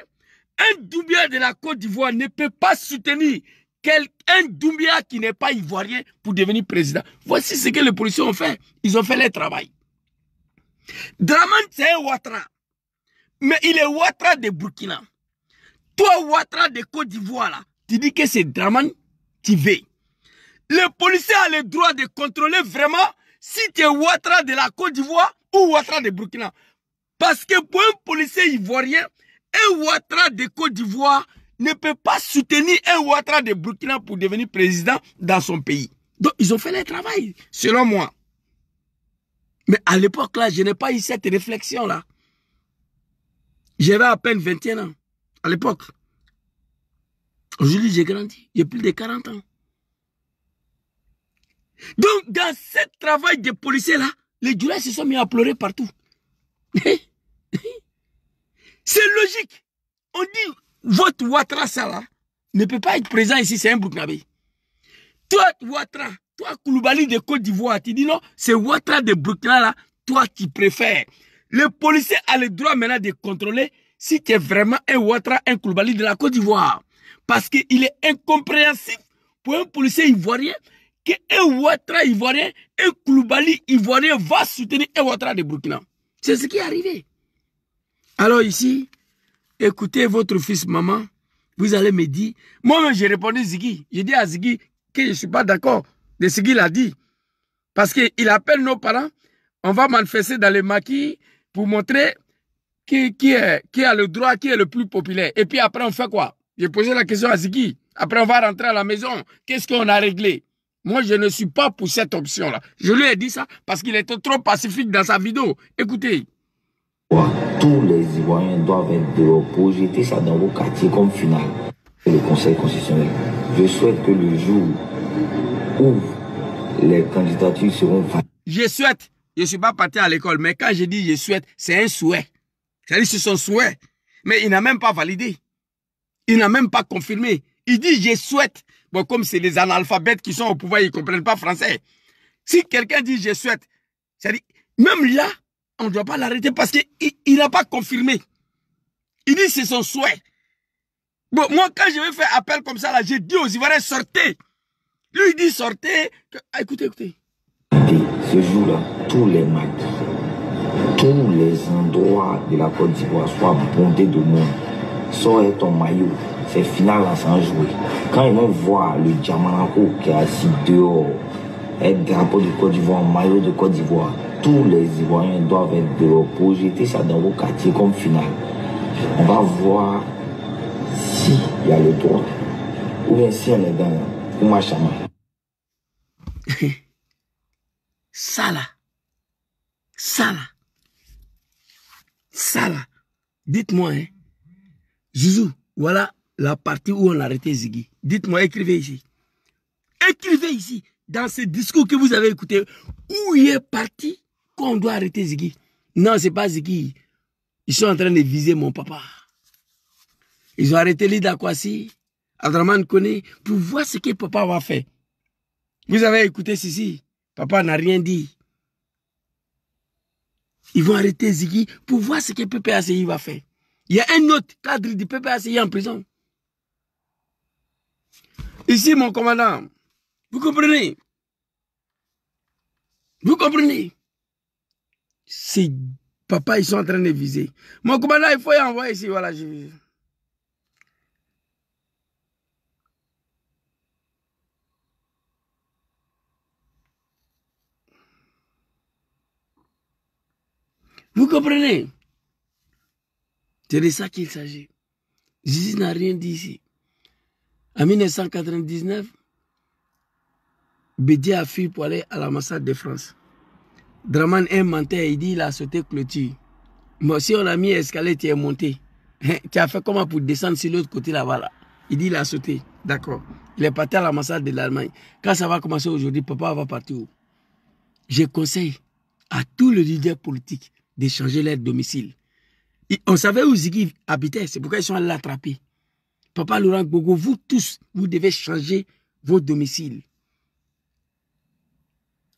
un Doumbia de la Côte d'Ivoire ne peut pas soutenir un Doumbia qui n'est pas ivoirien pour devenir président. Voici ce que les policiers ont fait. Ils ont fait leur travail. Dramane, c'est un Ouattara. Mais il est Ouattara de Burkina. Toi, Ouattara de Côte d'Ivoire, là, tu dis que c'est Dramane, tu veux. Le policier a le droit de contrôler vraiment si tu es Ouattara de la Côte d'Ivoire ou Ouattara de Burkina. Parce que pour un policier ivoirien, un Ouattara de Côte d'Ivoire ne peut pas soutenir un Ouattara de Burkina pour devenir président dans son pays. Donc, ils ont fait leur travail, selon moi. Mais à l'époque, là, je n'ai pas eu cette réflexion-là. J'avais à peine 21 ans, à l'époque. Aujourd'hui, j'ai grandi. J'ai plus de 40 ans. Donc, dans ce travail de policiers-là, les jurés se sont mis à pleurer partout. C'est logique. On dit, votre Ouattara, ça là, ne peut pas être présent ici, c'est un Burkinabé. Toi, Ouattara, toi, Koulibaly de Côte d'Ivoire, tu dis non, c'est Ouattara de Burkina là, toi, tu préfères. Le policier a le droit maintenant de contrôler si tu es vraiment un Ouattara, un Koulibaly de la Côte d'Ivoire. Parce qu'il est incompréhensible pour un policier ivoirien qu'un Ouattara ivoirien, un Koulibaly ivoirien va soutenir un Ouattara de Burkina. C'est ce qui est arrivé. Alors ici, écoutez votre fils, maman, vous allez me dire, moi-même j'ai répondu Ziggy. J'ai dit à Ziggy que je ne suis pas d'accord de ce qu'il a dit. Parce qu'il appelle nos parents, on va manifester dans les maquis pour montrer qui a le droit, qui est le plus populaire. Et puis après, on fait quoi? J'ai posé la question à Ziggy. Après, on va rentrer à la maison. Qu'est-ce qu'on a réglé? Moi, je ne suis pas pour cette option-là. Je lui ai dit ça parce qu'il était trop pacifique dans sa vidéo. Écoutez. Tous les Ivoiriens doivent être de projeter ça dans vos quartiers comme finale. Le Conseil constitutionnel. Je souhaite que le jour où les candidatures seront validées. Je souhaite. Je ne suis pas parti à l'école, mais quand je dis je souhaite, c'est un souhait. C'est-à-dire c'est son souhait. Mais il n'a même pas validé. Il n'a même pas confirmé. Il dit je souhaite. Bon, comme c'est les analphabètes qui sont au pouvoir, ils ne comprennent pas français. Si quelqu'un dit je souhaite, c'est-à-dire, même là, on ne doit pas l'arrêter parce qu'il n'a pas confirmé. Il dit c'est son souhait. Bon, moi, quand je vais faire appel comme ça, là, j'ai dit aux Ivoiriens, sortez. Lui, il dit sortez. Écoutez, écoutez. Ce jour-là, tous les maquis, tous les endroits de la Côte d'Ivoire soient bondés de monde. Sors ton maillot. C'est final là sans jouer. Quand ils vont voir le Diamanako qui est assis dehors, avec drapeau de Côte d'Ivoire, maillot de Côte d'Ivoire, tous les Ivoiriens doivent être dehors, projeter ça dans vos quartiers comme final. On va voir s'il y a le droit ou bien si on est dans le Machama. Ça là. Dites-moi, hein. Zouzou, voilà la partie où on a arrêté Ziggy. Dites-moi, écrivez ici. Écrivez ici, dans ce discours que vous avez écouté, où il est parti qu'on doit arrêter Ziggy. Non, c'est pas Ziggy. Ils sont en train de viser mon papa. Ils ont arrêté Lida Kwasi, Abdraman Kone, pour voir ce que papa va faire. Vous avez écouté ceci. Papa n'a rien dit. Ils vont arrêter Ziggy pour voir ce que PPACI va faire. Il y a un autre cadre du PPACI en prison. Ici, mon commandant, vous comprenez? Vous comprenez? C'est papa, ils sont en train de viser. Mon commandant, il faut y envoyer ici. Voilà, je... Vous comprenez? C'est de ça qu'il s'agit. Zizi n'a rien dit ici. En 1999, Bédié a fui pour aller à l'ambassade de France. Dramane est menteur, il dit qu'il a sauté clôture. Moi, si on a mis escalier, tu es monté. Tu as fait comment pour descendre sur l'autre côté là-bas là? Il dit qu'il a sauté. D'accord. Il est parti à l'ambassade de l'Allemagne. Quand ça va commencer aujourd'hui, papa va partir où? Je conseille à tous les leaders politiques de changer leur domicile. On savait où Ziggy habitait, c'est pourquoi ils sont allés l'attraper. Papa Laurent Gbagbo, vous tous, vous devez changer vos domiciles.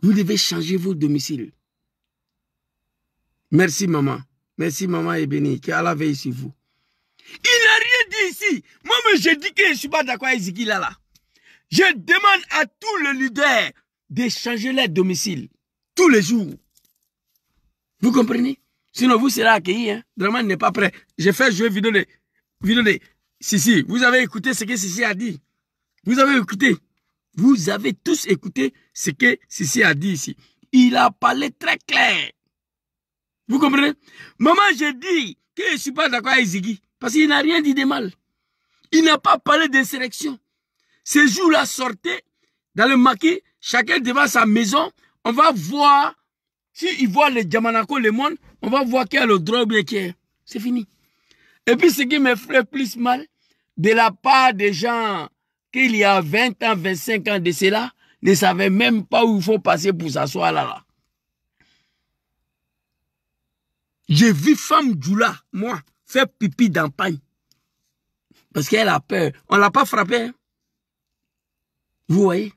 Vous devez changer vos domiciles. Merci maman. Merci maman et béni. Que Allah veille sur vous. Il n'a rien dit ici. Moi-même, je dis que je ne suis pas d'accord avec Ziggy là. Je demande à tous les leaders de changer leur domicile. Tous les jours. Vous comprenez? Sinon, vous serez accueillis. Hein? Draman n'est pas prêt. J'ai fait jouer vidéo de Sissi. Vous avez écouté ce que Sissi a dit. Vous avez écouté. Vous avez tous écouté ce que Sissi a dit ici. Il a parlé très clair. Vous comprenez? Maman, j'ai dit que je ne suis pas d'accord avec Ziggy. Parce qu'il n'a rien dit de mal. Il n'a pas parlé d'insurrection. Ces jours-là, sortez dans le maquis, chacun devant sa maison. On va voir, s'ils voient les Djamanako, le monde, on va voir qu'il y a le droit bien qui est. C'est fini. Et puis ce qui me ferait plus mal, de la part des gens qu'il y a 20 ans, 25 ans de cela, ne savaient même pas où il faut passer pour s'asseoir là. J'ai vu femme Djoula, moi, faire pipi dans paille. Parce qu'elle a peur. On ne l'a pas frappée. Hein? Vous voyez?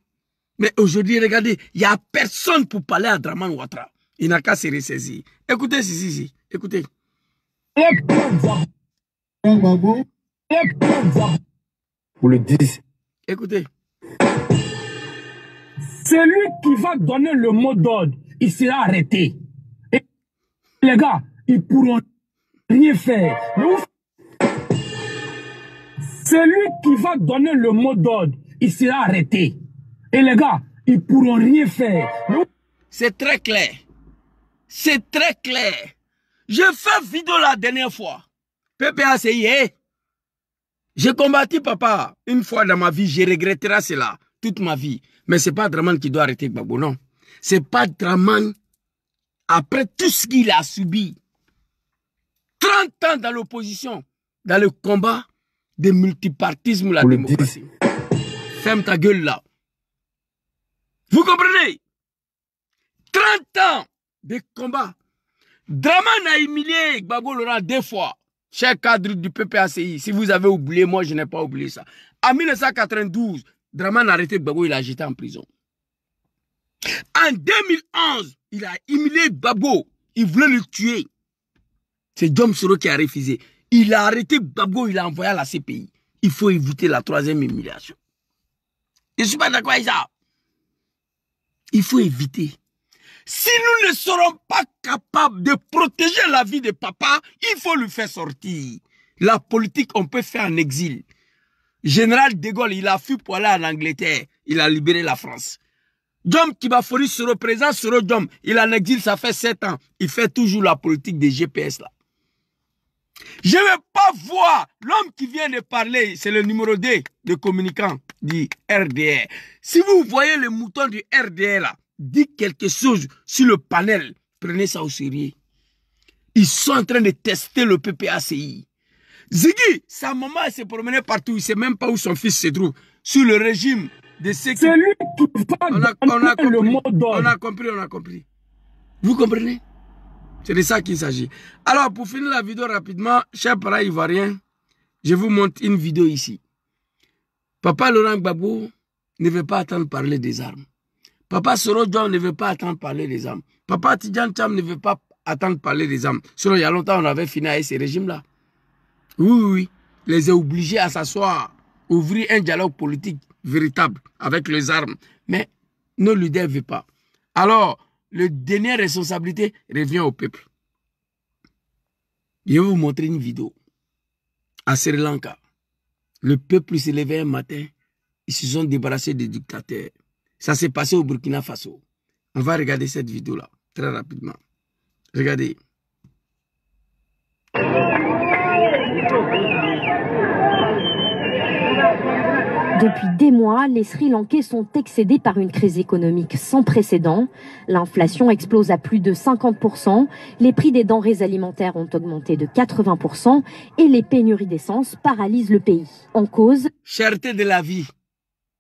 Mais aujourd'hui, regardez, il n'y a personne pour parler à Draman Ouattara. Il n'a qu'à se ressaisir. Écoutez ceci, écoutez. Vous le dites. Écoutez. Celui qui va donner le mot d'ordre, il sera arrêté. Et les gars, ils pourront rien faire. Celui qui va donner le mot d'ordre, il sera arrêté. Et les gars, ils pourront rien faire. C'est très clair. C'est très clair. J'ai fait vidéo la dernière fois. PPACI, j'ai combattu papa une fois dans ma vie. Je regretterai cela toute ma vie. Mais ce n'est pas Draman qui doit arrêter Gbagbo, non. Ce n'est pas Draman, après tout ce qu'il a subi. 30 ans dans l'opposition, dans le combat de multipartisme, la démocratie. Ferme ta gueule là. Vous comprenez? 30 ans de combat. Draman a humilié Gbagbo Laurent 2 fois. Cher cadre du PPACI, si vous avez oublié, moi je n'ai pas oublié ça. En 1992, Draman a arrêté Gbagbo, il a jeté en prison. En 2011, il a humilié Gbagbo. Il voulait le tuer. C'est Dom Soro qui a refusé. Il a arrêté Gbagbo, il l'a envoyé à la CPI. Il faut éviter la 3e humiliation. Je ne suis pas d'accord avec ça. Il faut éviter. Si nous ne serons pas capables de protéger la vie de papa, il faut le faire sortir. La politique, on peut faire en exil. Général de Gaulle, il a fui pour aller en Angleterre. Il a libéré la France. Dom Kibafori se représente sur Dom. Il est en exil, ça fait 7 ans. Il fait toujours la politique des GPS là. Je ne vais pas voir l'homme qui vient de parler, c'est le numéro 2 de communicant du RDR. Si vous voyez le mouton du RDR là, dites quelque chose sur le panel, prenez ça au sérieux. Ils sont en train de tester le PPACI. Ziggy, sa maman s'est promenée partout, il ne sait même pas où son fils se trouve. Sur le régime de ceux qui... Celui qui va donner le mot d'ordre. On a compris. Vous comprenez? C'est de ça qu'il s'agit. Alors, pour finir la vidéo rapidement, chers parents ivoiriens, je vous montre une vidéo ici. Papa Laurent Gbagbo ne veut pas attendre parler des armes. Papa Soro John ne veut pas attendre parler des armes. Papa Tidjan Cham ne veut pas attendre parler des armes. Sinon, il y a longtemps, on avait fini avec ces régimes-là. Oui. Les a obligés à s'asseoir, ouvrir un dialogue politique véritable avec les armes. Mais nos leaders ne veulent pas. Alors, la dernière responsabilité revient au peuple. Je vais vous montrer une vidéo. À Sri Lanka, le peuple s'est levé un matin, ils se sont débarrassés des dictateurs. Ça s'est passé au Burkina Faso. On va regarder cette vidéo-là, très rapidement. Regardez. Depuis des mois, les Sri Lankais sont excédés par une crise économique sans précédent. L'inflation explose à plus de 50%, les prix des denrées alimentaires ont augmenté de 80% et les pénuries d'essence paralysent le pays. En cause... Cherté de la vie.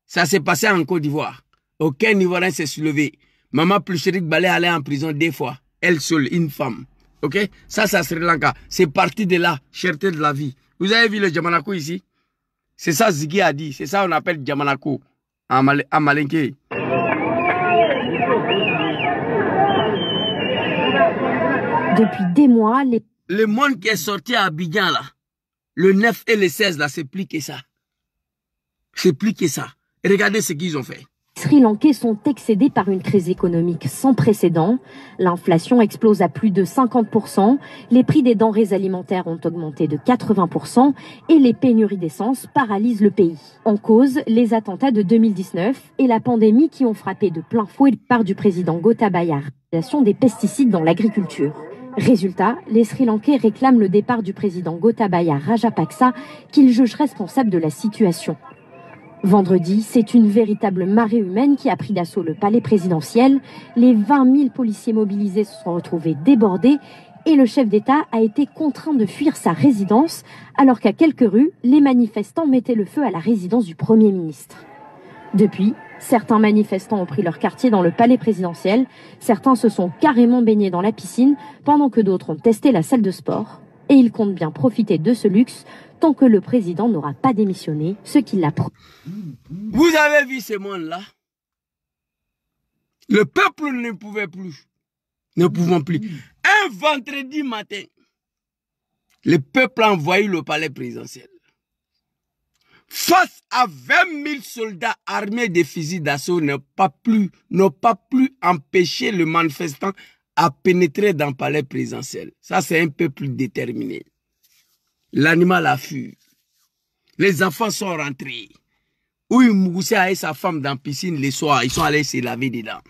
Ça s'est passé en Côte d'Ivoire. Aucun Ivoirien s'est soulevé. Maman Plucherik Balé allait en prison 2 fois. Elle seule, une femme. Ok? Ça, c'est Sri Lanka. C'est parti de là, cherté de la vie. Vous avez vu le Djamanako ici? C'est ça Ziggy a dit. C'est ça qu'on appelle Djamanako en Malinké. Depuis des mois, le monde qui est sorti à Abidjan, là, le 9 et le 16, là, c'est plus que ça. C'est plus que ça. Et regardez ce qu'ils ont fait. Les Sri Lankais sont excédés par une crise économique sans précédent. L'inflation explose à plus de 50%, les prix des denrées alimentaires ont augmenté de 80% et les pénuries d'essence paralysent le pays. En cause, les attentats de 2019 et la pandémie qui ont frappé de plein fouet le part du président Gotabaya, l'utilisation des pesticides dans l'agriculture. Résultat, les Sri Lankais réclament le départ du président Gotabaya Rajapaksa qu'ils jugent responsable de la situation. Vendredi, c'est une véritable marée humaine qui a pris d'assaut le palais présidentiel. Les 20 000 policiers mobilisés se sont retrouvés débordés et le chef d'État a été contraint de fuir sa résidence alors qu'à quelques rues, les manifestants mettaient le feu à la résidence du Premier ministre. Depuis, certains manifestants ont pris leur quartier dans le palais présidentiel, certains se sont carrément baignés dans la piscine pendant que d'autres ont testé la salle de sport. Et ils comptent bien profiter de ce luxe tant que le président n'aura pas démissionné, ce qui l'a promis. Vous avez vu ce monde-là? Le peuple ne pouvait plus. Ne pouvons plus. Un vendredi matin, le peuple a envahi le palais présidentiel. Face à 20 000 soldats armés de fusils d'assaut, n'ont pas pu empêcher le manifestant à pénétrer dans le palais présidentiel. Ça, c'est un peuple déterminé. L'animal a fui. Les enfants sont rentrés. Oui, Mougoussa et sa femme dans la piscine le soir, ils sont allés se laver dedans.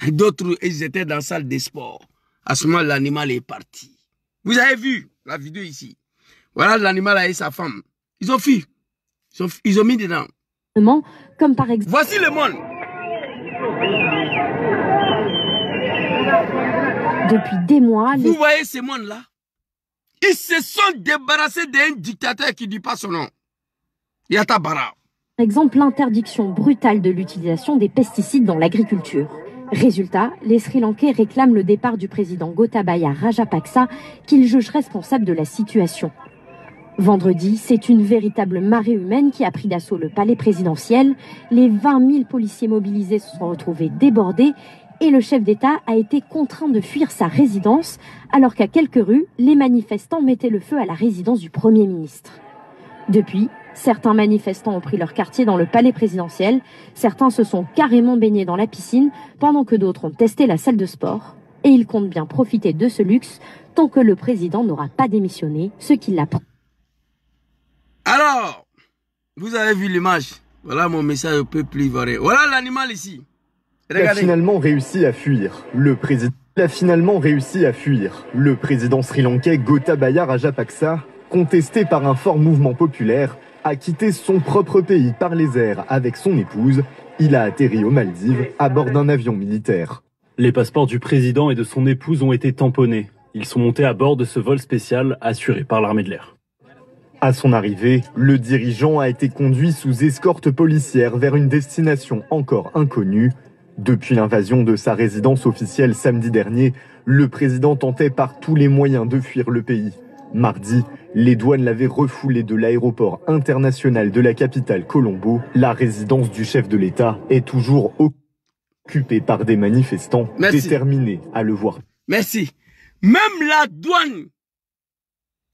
D'autres, ils étaient dans la salle de sport. À ce moment, l'animal est parti. Vous avez vu la vidéo ici. Voilà l'animal et sa femme. Ils ont fui. Ils ont mis dedans. Comme par exemple... Voici le monde. Depuis des mois... Vous voyez ce monde-là? Ils se sont débarrassés d'un dictateur qui ne dit pas son nom. Yatabara. Par exemple, l'interdiction brutale de l'utilisation des pesticides dans l'agriculture. Résultat, les Sri Lankais réclament le départ du président Gotabaya Rajapaksa qu'ils jugent responsable de la situation. Vendredi, c'est une véritable marée humaine qui a pris d'assaut le palais présidentiel. Les 20 000 policiers mobilisés se sont retrouvés débordés et le chef d'État a été contraint de fuir sa résidence alors qu'à quelques rues, les manifestants mettaient le feu à la résidence du Premier ministre. Depuis, certains manifestants ont pris leur quartier dans le palais présidentiel, certains se sont carrément baignés dans la piscine pendant que d'autres ont testé la salle de sport et ils comptent bien profiter de ce luxe tant que le président n'aura pas démissionné, ce qui l'a promis. Alors, vous avez vu l'image. Voilà mon message au peuple ivoirien. Voilà l'animal ici. Regardez. Il a finalement réussi à fuir. Le président sri-lankais Gotabaya Rajapaksa, contesté par un fort mouvement populaire, a quitté son propre pays par les airs avec son épouse. Il a atterri aux Maldives à bord d'un avion militaire. Les passeports du président et de son épouse ont été tamponnés. Ils sont montés à bord de ce vol spécial assuré par l'armée de l'air. À son arrivée, le dirigeant a été conduit sous escorte policière vers une destination encore inconnue. Depuis l'invasion de sa résidence officielle samedi dernier, le président tentait par tous les moyens de fuir le pays. Mardi, les douanes l'avaient refoulé de l'aéroport international de la capitale Colombo. La résidence du chef de l'État est toujours occupée par des manifestants déterminés à le voir. Merci. Même la douane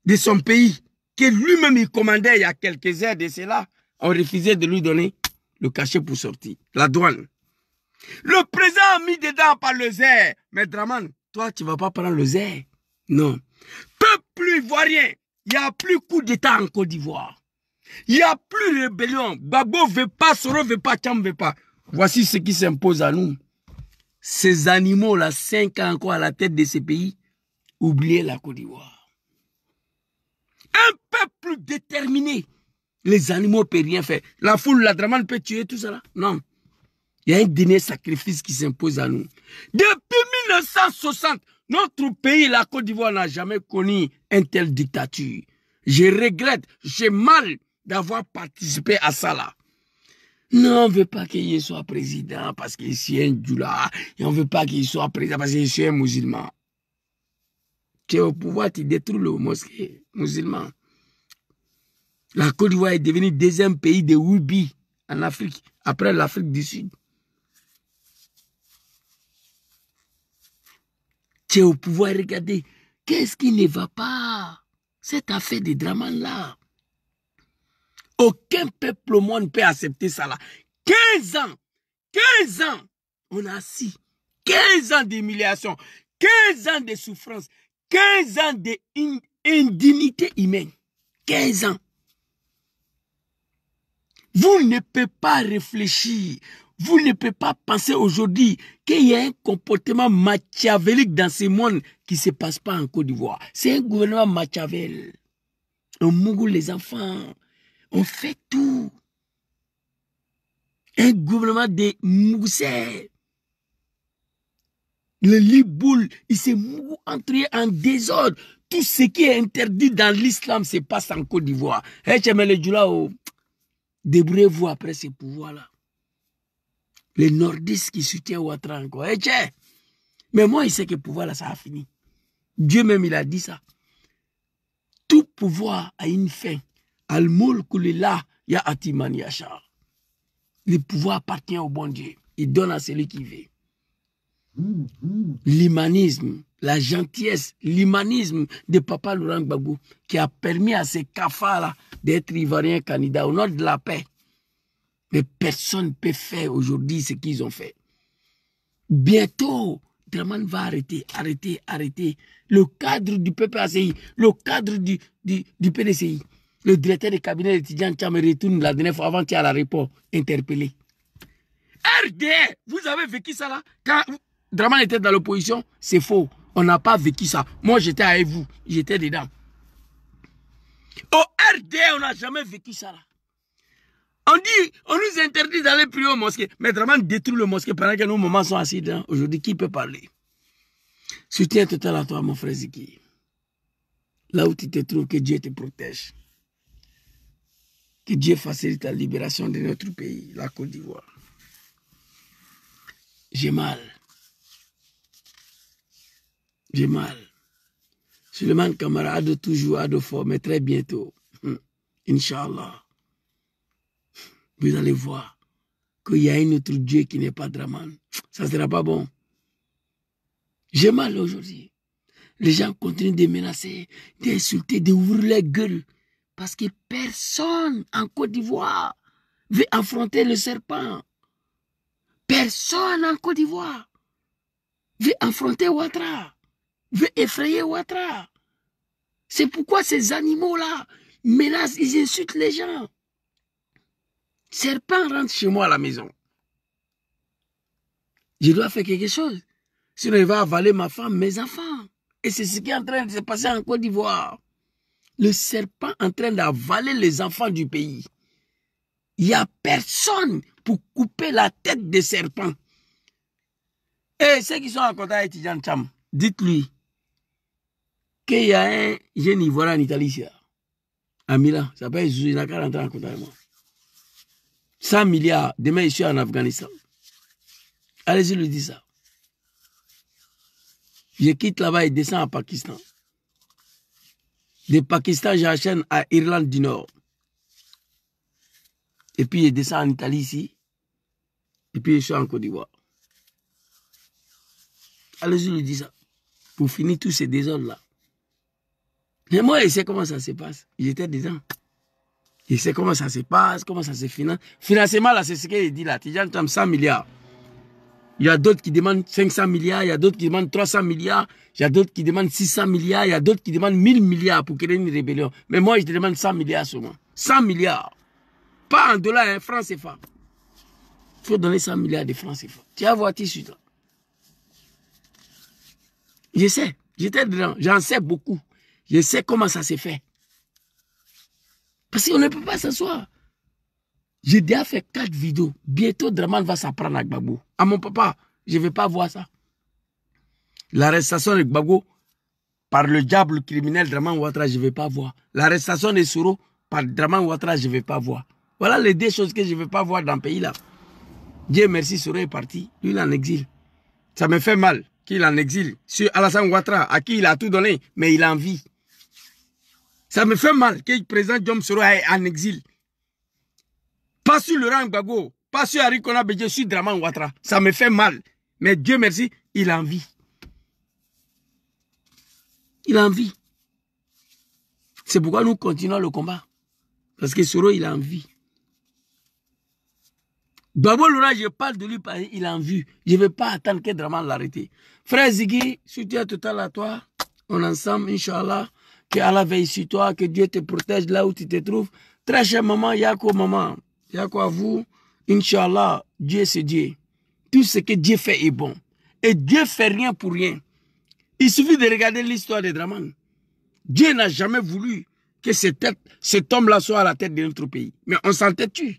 de son pays, que lui-même il commandait il y a quelques heures de cela, ont refusé de lui donner le cachet pour sortir. La douane. Le président a mis dedans par le zère. Mais Draman, toi, tu ne vas pas prendre le zère. Non. Peuple ivoirien, il n'y a plus coup d'État en Côte d'Ivoire. Il n'y a plus rébellion. Babo ne veut pas, Soro ne veut pas, Tcham ne veut pas. Voici ce qui s'impose à nous. Ces animaux-là, 5 ans encore à la tête de ces pays, oubliez la Côte d'Ivoire. Un peuple déterminé. Les animaux ne peuvent rien faire. La foule, la Draman peut tuer tout ça là. Non. Il y a un dernier sacrifice qui s'impose à nous. Depuis 1960, notre pays, la Côte d'Ivoire, n'a jamais connu une telle dictature. Je regrette, j'ai mal d'avoir participé à ça là. Non, on ne veut pas qu'il soit président parce qu'il est un djoula. Et on ne veut pas qu'il soit président parce qu'il est un musulman. Tu es au pouvoir, tu détruis le mosquée musulman. La Côte d'Ivoire est devenue le deuxième pays de Wubi en Afrique, après l'Afrique du Sud. Tu es au pouvoir, regardez. Qu'est-ce qui ne va pas? Cette affaire de Dramane-là. Aucun peuple au monde ne peut accepter ça là. 15 ans, on a assis. 15 ans d'humiliation, 15 ans de souffrance, 15 ans d'indignité humaine. 15 ans. Vous ne pouvez pas réfléchir. Vous ne pouvez pas penser aujourd'hui qu'il y a un comportement machiavélique dans ce monde qui ne se passe pas en Côte d'Ivoire. C'est un gouvernement machiavel. On mougoule les enfants. On fait tout. Un gouvernement de moussets. Le Liboul, il s'est entré en désordre. Tout ce qui est interdit dans l'islam se passe en Côte d'Ivoire. Débrouillez-vous après ces pouvoirs-là. Les nordistes qui soutiennent Ouattara encore. Mais moi, il sait que le pouvoir là, ça a fini. Dieu même, il a dit ça. Tout pouvoir a une fin. Al-Mulk lillah ya atiman yasha. Le pouvoir appartient au bon Dieu. Il donne à celui qui veut. L'humanisme, la gentillesse, l'humanisme de Papa Laurent Gbagbo qui a permis à ces cafards-là d'être ivoiriens candidats au nom de la paix. Mais personne ne peut faire aujourd'hui ce qu'ils ont fait. Bientôt, Dramane va arrêter. Le cadre du PPACI, le cadre du PDCI, le directeur du cabinet étudiant qui me retourne la dernière fois avant qu'il y ait l'aéroport, interpellé. RDR, vous avez vécu ça là? Quand Dramane était dans l'opposition, c'est faux. On n'a pas vécu ça. Moi, j'étais avec vous. J'étais dedans. Au RDR, on n'a jamais vécu ça là. On dit, on nous interdit d'aller prier au mosquée. Mais Dramane détruit le mosquée pendant que nos mamans sont assis dedans. Aujourd'hui, qui peut parler? Soutien total à toi, mon frère Ziki. Là où tu te trouves, que Dieu te protège. Que Dieu facilite la libération de notre pays, la Côte d'Ivoire. J'ai mal. J'ai mal. Suleiman Kamara a de toujours, a de fort, mais très bientôt, Inch'Allah, vous allez voir qu'il y a un autre Dieu qui n'est pas Dramane. Ça ne sera pas bon. J'ai mal aujourd'hui. Les gens continuent de menacer, d'insulter, d'ouvrir les gueules. Parce que personne en Côte d'Ivoire veut affronter le serpent. Personne en Côte d'Ivoire veut affronter Ouattara, veut effrayer Ouattara. C'est pourquoi ces animaux-là menacent, ils insultent les gens. Serpent rentre chez moi à la maison. Je dois faire quelque chose. Sinon, il va avaler ma femme, mes enfants. Et c'est ce qui est en train de se passer en Côte d'Ivoire. Le serpent en train d'avaler les enfants du pays. Il n'y a personne pour couper la tête des serpents. Et ceux qui sont en contact avec Tidjane Cham, dites-lui qu'il y a un jeune Ivoirien en Italie ici, à Milan, ça s'appelle Zouzou, il n'a qu'à rentrer en contact avec moi. 100 milliards, demain je suis en Afghanistan. Allez-y, lui dis ça. Je quitte là-bas et descends à Pakistan. De Pakistan, j'enchaîne à Irlande du Nord. Et puis je descends en Italie ici. Et puis je suis en Côte d'Ivoire. Allez-y, lui dis ça. Pour finir tous ces désordres-là. Mais moi, je sais comment ça se passe. J'étais dedans. Je sais comment ça se passe, comment ça se finance. Financement, là, c'est ce qu'il dit là. Tidjane Cham, 100 milliards. Il y a d'autres qui demandent 500 milliards, il y a d'autres qui demandent 300 milliards, il y a d'autres qui demandent 600 milliards, il y a d'autres qui demandent 1000 milliards pour créer une rébellion. Mais moi, je te demande 100 milliards seulement. 100 milliards. Pas en dollars, hein, francs CFA. Il faut donner 100 milliards de francs CFA. Tu vas voir tout de suite. Là. Je sais, j'étais dedans, j'en sais beaucoup. Je sais comment ça s'est fait. Parce qu'on ne peut pas s'asseoir. J'ai déjà fait 4 vidéos. Bientôt, Dramane va s'apprendre à Gbagbo. À mon papa, je ne vais pas voir ça. L'arrestation de Gbagbo par le diable criminel Dramane Ouattara, je ne vais pas voir. L'arrestation de Soro par Dramane Ouattara, je ne vais pas voir. Voilà les 2 choses que je ne vais pas voir dans le pays là. Dieu merci, Soro est parti. Lui, il est en exil. Ça me fait mal qu'il est en exil. Sur Alassane Ouattara, à qui il a tout donné, mais il est en vie. Ça me fait mal que le président Diom Soro est en exil. Pas sur Laurent Gbagbo, pas sur Arikona Bédié, sur Dramane Ouattara. Ça me fait mal. Mais Dieu merci, il a envie. Il a envie. C'est pourquoi nous continuons le combat. Parce que Soro, il a envie. Babo Lora, je parle de lui parce qu'il a envie. Je ne vais pas attendre que Draman l'arrête. Frère Ziggy, soutien total à toi. On est ensemble, Inch'Allah. Que Allah veille sur toi, que Dieu te protège là où tu te trouves. Très cher maman, Yako maman. Yako à vous. Inch'Allah, Dieu c'est Dieu. Tout ce que Dieu fait est bon. Et Dieu fait rien pour rien. Il suffit de regarder l'histoire de Draman. Dieu n'a jamais voulu que cet homme-là soit à la tête de notre pays. Mais on s'entête-tu?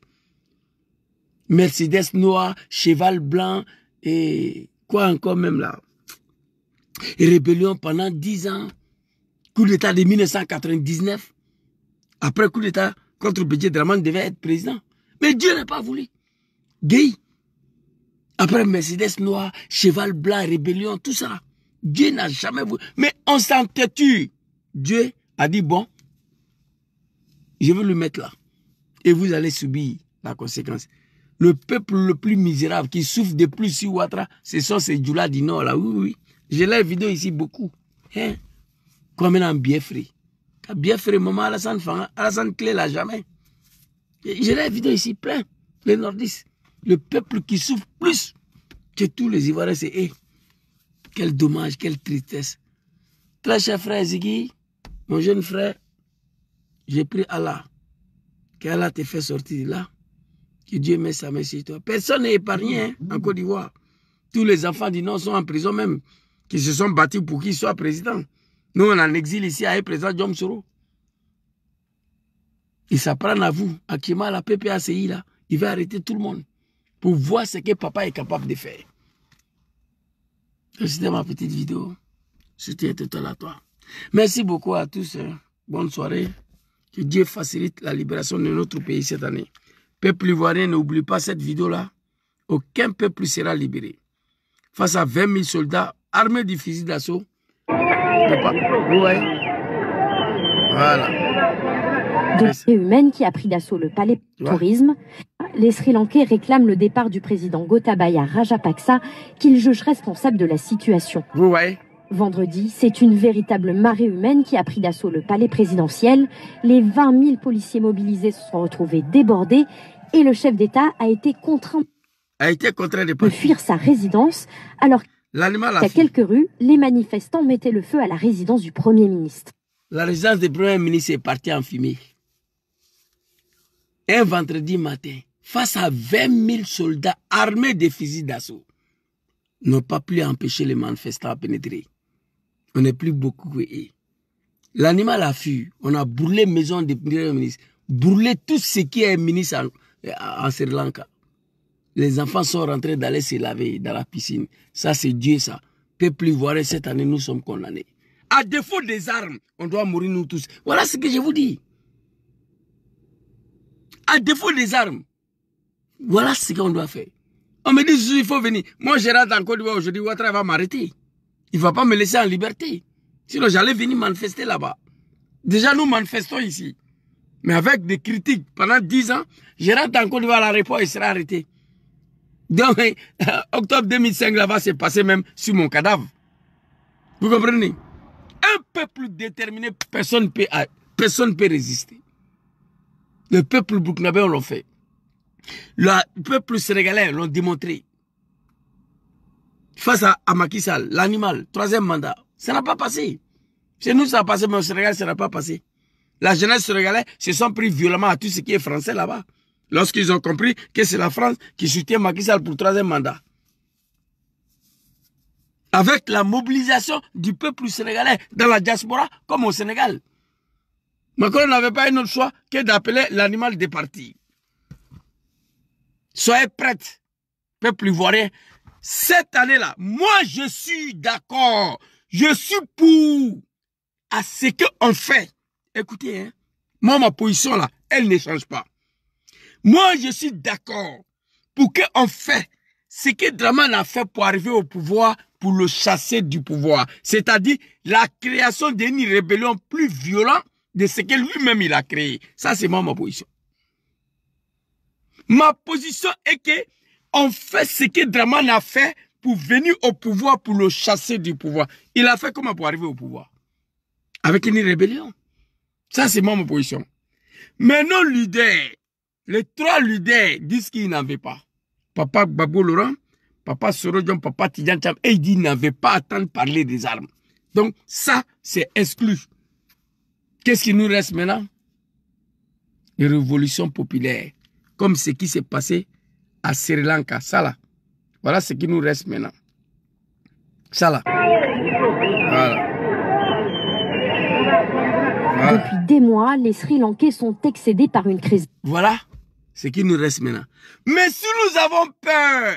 Mercedes noir, cheval blanc et quoi encore même là? Rébellion pendant 10 ans. Coup d'État de 1999. Après coup d'État contre Bédié, Draman devait être président. Mais Dieu n'a pas voulu. Gay. Après Mercedes noir, cheval blanc, rébellion, tout ça. Dieu n'a jamais voulu. Mais on s'entête-tu? Dieu a dit bon, je vais le mettre là. Et vous allez subir la conséquence. Le peuple le plus misérable qui souffre de plus sur Ouattara, ce sont ces Djoula du Nord là. Oui, oui. J'ai la vidéo ici beaucoup. Hein? Comme un bien frais. Bien frais, maman Alassane Fanga, Alassane Clé là jamais. J'ai la vidéo ici plein. Les nordistes. Le peuple qui souffre plus que tous les Ivoiriens, c'est eux. Quel dommage, quelle tristesse. Très cher frère Ziggy, mon jeune frère, j'ai pris Allah. Qu'Allah te fait sortir de là. Que Dieu mette sa main sur toi. Personne n'est épargné hein, en Côte d'Ivoire. Tous les enfants du Nord sont en prison même. Qui se sont battus pour qu'il soit président. Nous, on en exil ici avec le président Diom Soro. Il s'apprend à vous. Actuellement, la PPACI, là, il va arrêter tout le monde. Pour voir ce que papa est capable de faire. C'était ma petite vidéo. C'était total à toi. Merci beaucoup à tous. Hein. Bonne soirée. Que Dieu facilite la libération de notre pays cette année. Peuple ivoirien, n'oublie pas cette vidéo-là. Aucun peuple sera libéré. Face à 20 000 soldats armés de fusils d'assaut. Ouais. Voilà. De humaine qui a pris d'assaut le palais de tourisme. Les Sri Lankais réclament le départ du président Gotabaya Rajapaksa, qu'ils jugent responsable de la situation. Ouais. Vendredi, c'est une véritable marée humaine qui a pris d'assaut le palais présidentiel. Les 20 000 policiers mobilisés se sont retrouvés débordés et le chef d'État a été contraint de fuir sa résidence alors qu'à quelques rues, les manifestants mettaient le feu à la résidence du Premier ministre. La résidence du Premier ministre est partie en fumée. Un vendredi matin, face à 20 000 soldats armés de fusils d'assaut, n'ont pas pu empêcher les manifestants à pénétrer. On n'est plus beaucoup que eux. L'animal a fui. On a brûlé maison du Premier ministre, brûlé tout ce qui est ministre en Sri Lanka. Les enfants sont rentrés d'aller se laver dans la piscine. Ça, c'est Dieu, ça. Peuple ivoirien, cette année, nous sommes condamnés. À défaut des armes, on doit mourir nous tous. Voilà ce que je vous dis. À défaut des armes, voilà ce qu'on doit faire. On me dit, il faut venir. Moi, je rentre en Côte d'Ivoire aujourd'hui, Ouattara va m'arrêter. Il ne va pas me laisser en liberté. Sinon, j'allais venir manifester là-bas. Déjà, nous manifestons ici. Mais avec des critiques pendant 10 ans, je rentre en Côte d'Ivoire à l'aéroport et sera arrêté. Donc, octobre 2005, là-bas, c'est passé même sur mon cadavre. Vous comprenez? Un peuple déterminé, personne ne peut résister. Le peuple burkinabé, on l'a fait. Le peuple sénégalais l'ont démontré. Face à Macky Sall, l'animal, 3e mandat, ça n'a pas passé. Chez nous, ça a passé, mais au Sénégal, ça n'a pas passé. La jeunesse sénégalaise se sont pris violemment à tout ce qui est français là-bas. Lorsqu'ils ont compris que c'est la France qui soutient Macky Sall pour 3e mandat. Avec la mobilisation du peuple sénégalais dans la diaspora, comme au Sénégal. Macron n'avait pas un autre choix que d'appeler l'animal des partis. Soyez prêts, peuple ivoirien. Cette année-là, moi je suis d'accord. Je suis pour à ce qu'on fait. Écoutez, hein, moi ma position là, elle ne change pas. Moi je suis d'accord pour qu'on fait ce que Draman a fait pour arriver au pouvoir, pour le chasser du pouvoir. C'est-à-dire la création d'une rébellion plus violente de ce que lui-même il a créé. Ça c'est moi ma position. Ma position est que on fait ce que Draman a fait pour venir au pouvoir, pour le chasser du pouvoir. Il a fait comment pour arriver au pouvoir? avec une rébellion. Ça, c'est ma position. Mais nos leaders, les 3 leaders disent qu'ils n'en veulent pas. Papa Gbagbo Laurent, Papa Sorodjon, Papa Tidjan Cham, et ils disent qu'ils n'en veulent pas attendre parler des armes. Donc, ça, c'est exclu. Qu'est-ce qui nous reste maintenant? Les révolutions populaires, comme ce qui s'est passé à Sri Lanka. Ça là, voilà ce qui nous reste maintenant. Ça là. Voilà. Voilà. Depuis des mois, les Sri Lankais sont excédés par une crise. Voilà ce qui nous reste maintenant. Mais si nous avons peur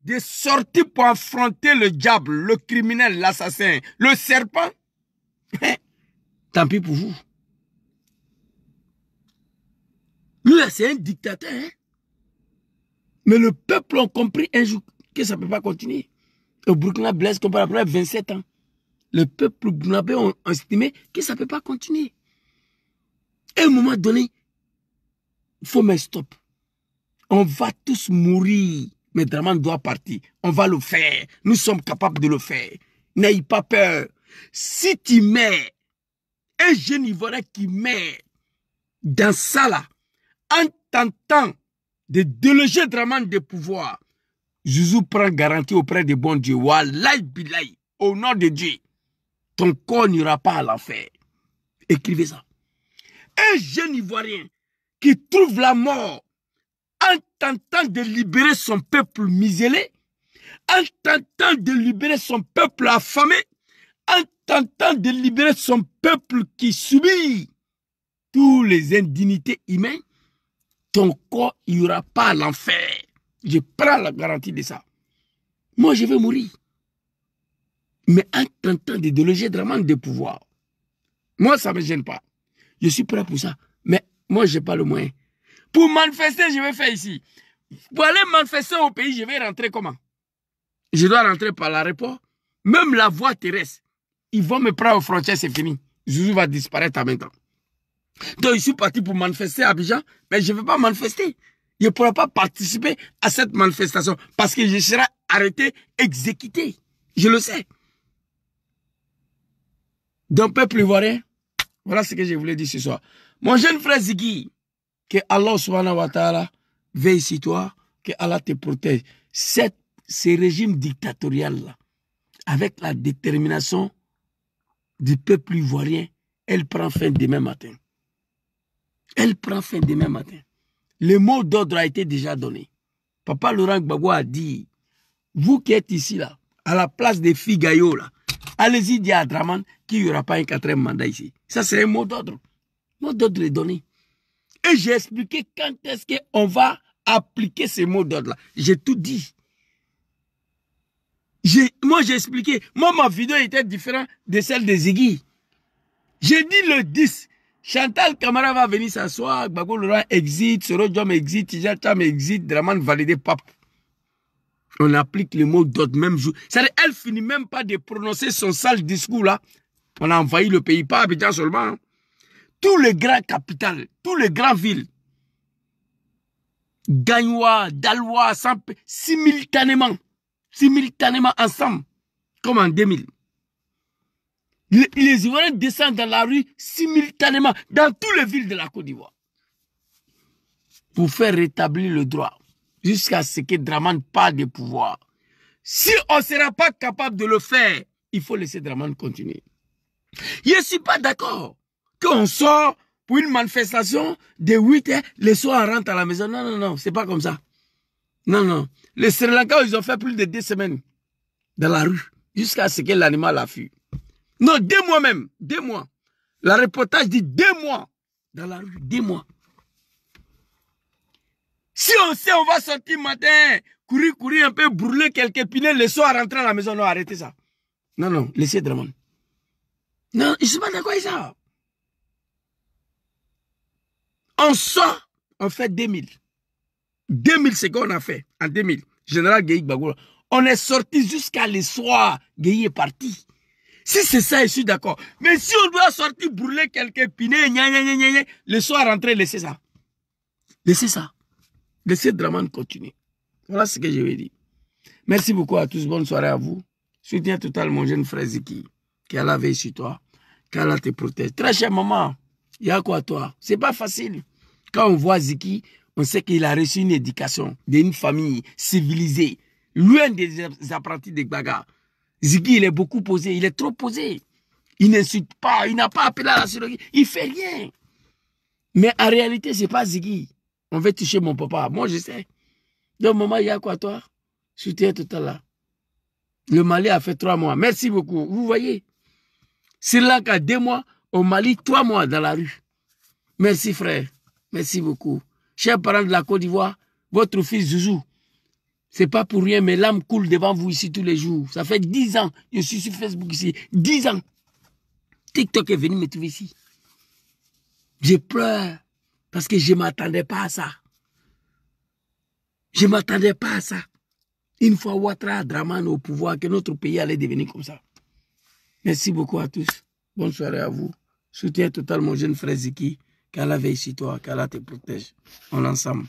de sortir pour affronter le diable, le criminel, l'assassin, le serpent, tant pis pour vous. Lui, c'est un dictateur. Hein? Mais le peuple a compris un jour que ça ne peut pas continuer. Au Burkina Blaise, comme après 27 ans. Le peuple burkinabé a estimé que ça ne peut pas continuer. Et à un moment donné, il faut mettre stop. On va tous mourir. Mais Dramane doit partir. On va le faire. Nous sommes capables de le faire. N'ayez pas peur. Si tu mets un jeune Ivoirien qui met dans ça là, en tentant de déloger Dramane de pouvoir, Zouzou prend garantie auprès de bon Dieu. Wallahi billahi, au nom de Dieu, ton corps n'ira pas à l'enfer. Écrivez ça. Un jeune Ivoirien qui trouve la mort en tentant de libérer son peuple muselé, en tentant de libérer son peuple affamé, en tentant de libérer son peuple qui subit toutes les indignités humaines, ton corps n'ira pas à l'enfer. Je prends la garantie de ça. Moi, je vais mourir. Mais en tentant de déloger Dramane de pouvoir, moi, ça ne me gêne pas. Je suis prêt pour ça. Mais moi, je n'ai pas le moyen. Pour manifester, je vais faire ici. Pour aller manifester au pays, je vais rentrer comment? Je dois rentrer par l'aéroport. Même la voie terrestre. Ils vont me prendre aux frontières, c'est fini. Zouzou va disparaître en même temps. Donc, je suis parti pour manifester à Abidjan, mais je ne vais pas manifester. Je ne pourrai pas participer à cette manifestation parce que je serai arrêté, exécuté. Je le sais. Donc, peuple ivoirien, voilà ce que je voulais dire ce soir. Mon jeune frère Ziggy, que Allah subhanahu wa ta'ala veille sur toi, que Allah te protège. Ces régimes dictatorial-là, avec la détermination du peuple ivoirien, elle prend fin demain matin. Elle prend fin demain matin. Le mot d'ordre a été déjà donné. Papa Laurent Gbagbo a dit, vous qui êtes ici, là, à la place des filles Gaillot, là, allez-y dire à Dramane qu'il n'y aura pas un 4e mandat ici. Ça, c'est un mot d'ordre. Le mot d'ordre est donné. Et j'ai expliqué quand est-ce qu'on va appliquer ces mots d'ordre-là. J'ai tout dit. Moi, j'ai expliqué. Moi, ma vidéo était différente de celle de Ziggy. J'ai dit le 10. Chantal Camara va venir s'asseoir. Gbagbo Laurent exit. Sorodjon exit. Tidjan Cham exit. Dramane validé pape. On applique le mot d'ordre même jour. C'est-à-dire, elle finit même pas de prononcer son sale discours là. On a envahi le pays, pas Abidjan seulement. Hein. Tous les grands capitales, tous les grandes villes, Gagnois, Dalois, simultanément ensemble, comme en 2000. Les Ivoiriens descendent dans la rue simultanément, dans toutes les villes de la Côte d'Ivoire, pour faire rétablir le droit, jusqu'à ce que Dramane parte de pouvoir. Si on ne sera pas capable de le faire, il faut laisser Dramane continuer. Je ne suis pas d'accord qu'on sort pour une manifestation de 8 heures, les soirs on rentre à la maison. Non, non, non, c'est pas comme ça. Non, non. Les Sri Lankais, ils ont fait plus de 2 semaines dans la rue, jusqu'à ce que l'animal a fui. Non, 2 mois même, 2 mois. Le reportage dit 2 mois dans la rue, 2 mois. Si on sait, on va sortir matin, courir un peu, brûler quelques pinets, le soir rentrer à la maison. Non, arrêtez ça. Non, non, laissez Dramane. Non, je ne suis pas d'accord avec ça. On sort, on fait 2000. 2000, c'est qu'on a fait en 2000. Général Guéhi Gbagbo. On est sorti jusqu'à le soir. Guéhi est parti. Si c'est ça, je suis d'accord. Mais si on doit sortir brûler quelques pinets, le soir rentrer, laissez ça. Laissez ça. Laissez Dramane continuer. Voilà ce que je vais dire. Merci beaucoup à tous. Bonne soirée à vous. Soutien total, mon jeune frère Ziggy. Qu'Allah veille sur toi. qu'Allah te protège. Très chère maman, il y a quoi toi? C'est pas facile. Quand on voit Ziki, on sait qu'il a reçu une éducation d'une famille civilisée, loin des apprentis de Gbaga. Ziki, il est beaucoup posé, il est trop posé. Il n'insulte pas, il n'a pas appelé à la chirurgie, il fait rien. Mais en réalité, c'est pas Ziki. On veut toucher mon papa, moi je sais. Donc maman, il y a quoi toi? Soutien total là. Le Mali a fait 3 mois. Merci beaucoup. Vous voyez, Sri Lanka 2 mois, au Mali 3 mois dans la rue. Merci frère. Merci beaucoup. Chers parents de la Côte d'Ivoire, votre fils Zouzou, c'est pas pour rien, mais l'âme coule devant vous ici tous les jours. Ça fait 10 ans, je suis sur Facebook ici. 10 ans. TikTok est venu me trouver ici. Je pleure parce que je ne m'attendais pas à ça. Je ne m'attendais pas à ça. Une fois Ouattara Draman au pouvoir, que notre pays allait devenir comme ça. Merci beaucoup à tous. Bonne soirée à vous. Soutien total mon jeune frère Ziki. Qu'Allah veille sur toi, qu'Allah te protège. On est ensemble.